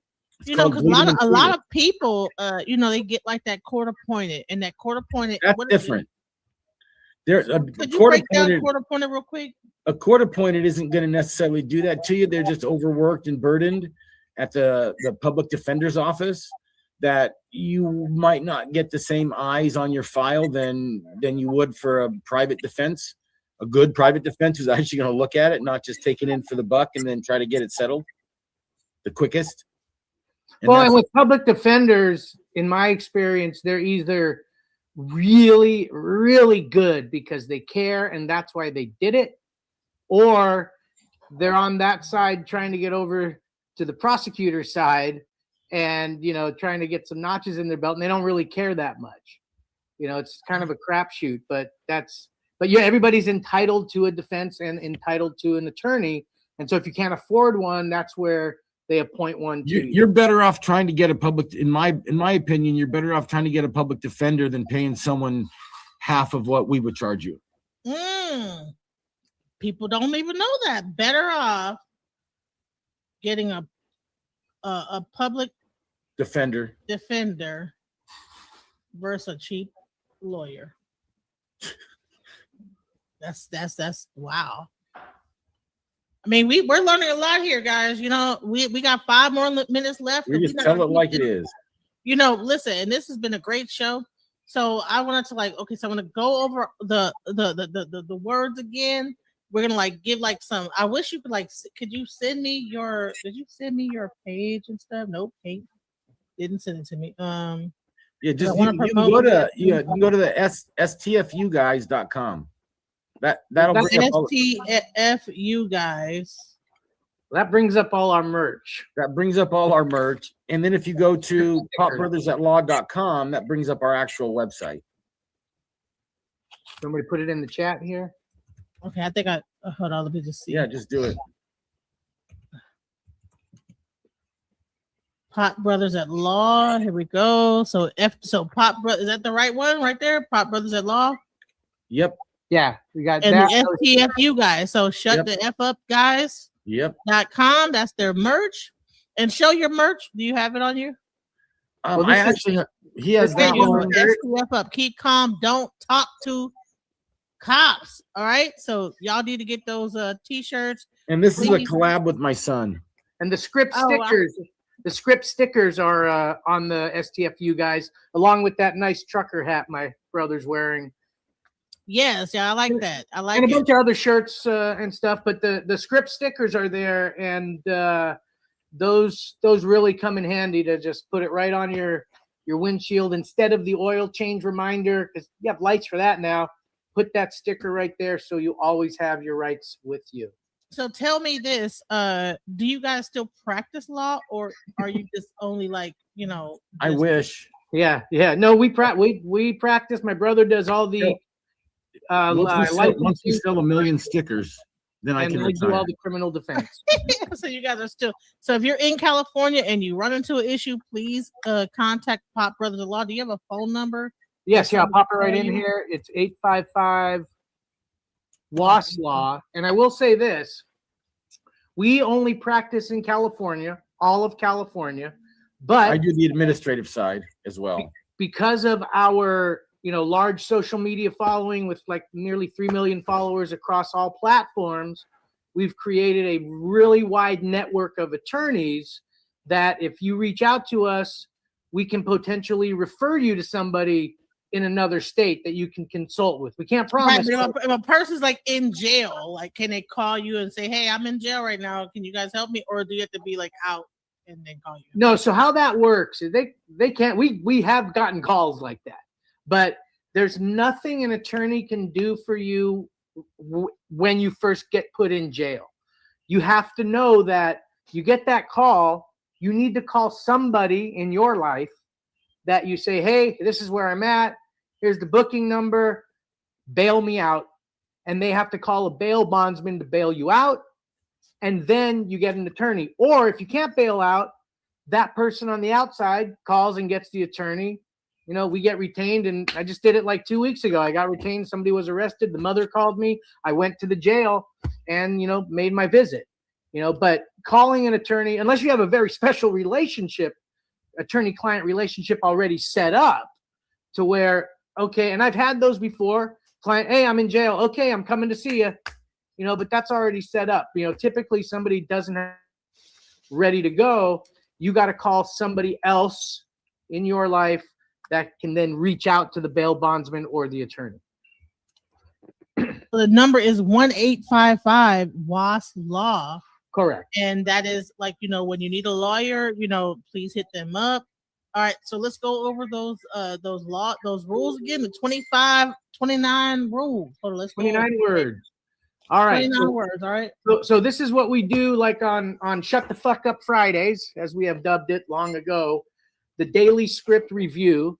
because bleeding a lot included. of people they get like that court appointed, and that court appointed That's different. There's a Could you court break down appointed. court appointed real quick? A court appointed isn't going to necessarily do that to you. They're just overworked and burdened at the public defender's office, that you might not get the same eyes on your file than you would for a private defense. A good private defense is actually going to look at it, not just take it in for the buck and then try to get it settled the quickest. And with public defenders, in my experience, they're either really, really good because they care and that's why they did it, or they're on that side trying to get over to the prosecutor's side and trying to get some notches in their belt, and they don't really care that much. It's kind of a crapshoot, but everybody's entitled to a defense and entitled to an attorney, and so if you can't afford one, that's where they appoint one to you. You're better off trying to get a public, in my opinion, you're better off trying to get a public defender than paying someone half of what we would charge you. People don't even know that. Better off getting a public defender versus a cheap lawyer. That's wow. I mean, we're learning a lot here, guys. We got 5 more minutes left. We just tell it like it is. Listen, and this has been a great show. So I wanted to so I'm gonna go over the words again. We're gonna give some. I wish you could you send me your? Did you send me your page and stuff? Nope, Kate didn't send it to me. Yeah, just you can go to the stfuguys.com. That'll bring up STFU guys. That brings up all our merch. And then if you go to popbrothersatlaww.com, that brings up our actual website. Somebody put it in the chat here. Okay, I think hold on, let me just see. Yeah, just do it. Pop Brothers at Law. Here we go. So Pop Brothers, is that the right one right there? Pop Brothers at Law. Yep. Yeah, we got and that. The STFU guys. So shut the F up, guys. Yep. .com. That's their merch. And show your merch. Do you have it on you? He has that one. STF up. Keep calm. Don't talk to cops. All right. So y'all need to get those t-shirts. And this is a collab with my son. And the script stickers. The script stickers are on the STFU guys, along with that nice trucker hat my brother's wearing. Yes, yeah, I like that. I like and a bunch of other shirts and stuff, but the script stickers are there, and those really come in handy to just put it right on your windshield instead of the oil change reminder, because you have lights for that now. Put that sticker right there so you always have your rights with you. So tell me this, do you guys still practice law, or are you just only I wish. Yeah. No, we practice. My brother does all the once we sell 1 million stickers, then I can do all the criminal defense. So you guys are still. So if you're in California and you run into an issue, please contact Pop Brothers at Law. Do you have a phone number? Yes, I'll pop it right in here. It's 855 WAS Law. And I will say this: we only practice in California, all of California, but I do the administrative side as well. Because of our large social media following with nearly 3 million followers across all platforms, we've created a really wide network of attorneys that if you reach out to us, we can potentially refer you to somebody in another state that you can consult with. We can't promise. Right, if a person's in jail, can they call you and say, "Hey, I'm in jail right now. Can you guys help me?" Or do you have to be out and then call you? No. So how that works is they can't. We have gotten calls like that. But there's nothing an attorney can do for you when you first get put in jail. You have to know that you get that call, you need to call somebody in your life that you say, "Hey, this is where I'm at. Here's the booking number. Bail me out." And they have to call a bail bondsman to bail you out. And then you get an attorney. Or if you can't bail out, that person on the outside calls and gets the attorney. you know, we get retained, and I just did it like 2 weeks ago. I got retained. Somebody was arrested. The mother called me. I went to the jail and, you know, made my visit, you know, but calling an attorney, unless you have a very special relationship, attorney-client relationship already set up to where, okay, and I've had those before. Client, hey, I'm in jail. Okay, I'm coming to see you, you know, but that's already set up. You know, typically somebody doesn't have ready to go. You got to call somebody else in your life that can then reach out to the bail bondsman or the attorney. The number is 1-855 WAS Law. Correct. And that is like, you know, when you need a lawyer, you know, please hit them up. All right, so let's go over those rules again. The 29 rules. Hold on, let's 29 words. All right. 29 words. All right. So this is what we do, like on Shut the Fuck Up Fridays, as we have dubbed it long ago. The daily script review.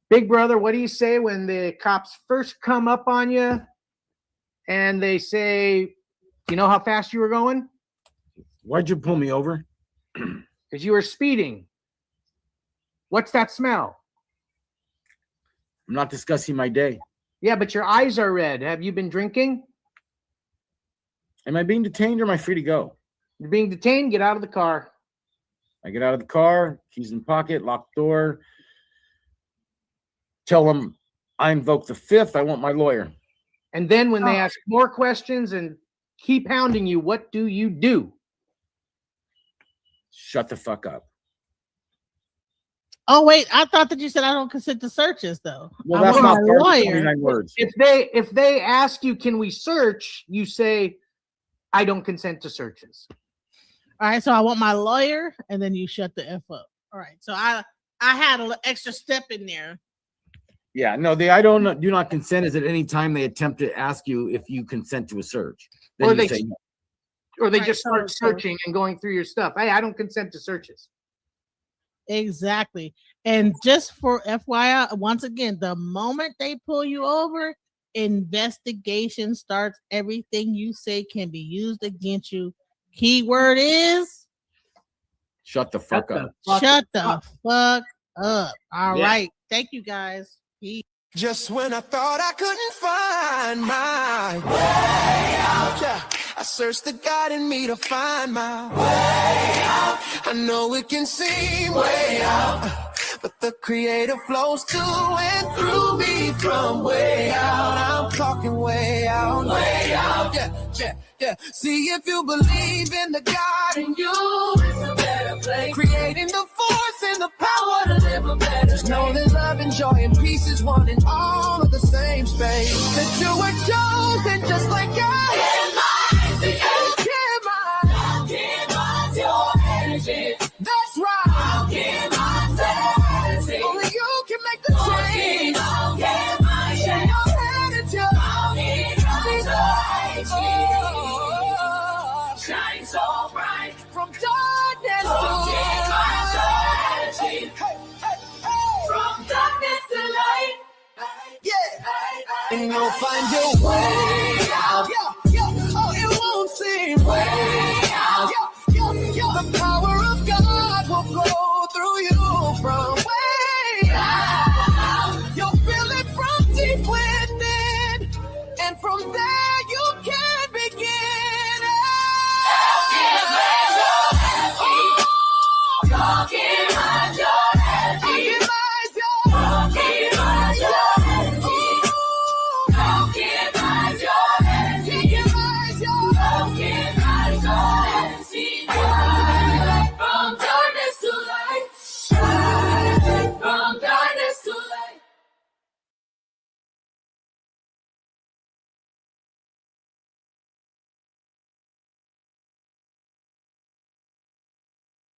Big brother, what do you say when the cops first come up on you and they say, you know how fast you were going? Why'd you pull me over? Because you were speeding. What's that smell? I'm not discussing my day. Yeah, but your eyes are red. Have you been drinking? Am I being detained or am I free to go? You're being detained. Get out of the car. I get out of the car, keys in pocket, lock door. Tell them I invoke the fifth. I want my lawyer. And then when they ask more questions and keep hounding you, what do you do? Shut the fuck up. Oh wait, I thought that you said I don't consent to searches though. Well, that's not part of the 29 words. If they ask you, can we search? You say, I don't consent to searches. All right, so I want my lawyer, and then you shut the F up. All right, so I had an extra step in there. Yeah, no, do not consent is at any time they attempt to ask you if you consent to a search. Then Or you they say no. Or they Right, just start so- searching and going through your stuff. Hey, I don't consent to searches. Exactly. And just for FYI, once again, the moment they pull you over, investigation starts. Everything you say can be used against you. Keyword is Shut the fuck up. shut the fuck up. All Yeah. right. Thank you guys. Peace. Just when I thought I couldn't find my way out, yeah, I searched the God in me to find my way out. I know it can seem way out, but the Creator flows to and through me from way out. I'm talking way out, yeah. See if you believe in the God in you, it's a better place. Creating the force and the power to live a better life. Know that love and joy and peace is one and all of the same space. That you were chosen just like God. Give your energy. That's right. Only you can make the change. Share your attitude. Shine so bright from darkness to light. From darkness to light. Yeah. And you'll find your way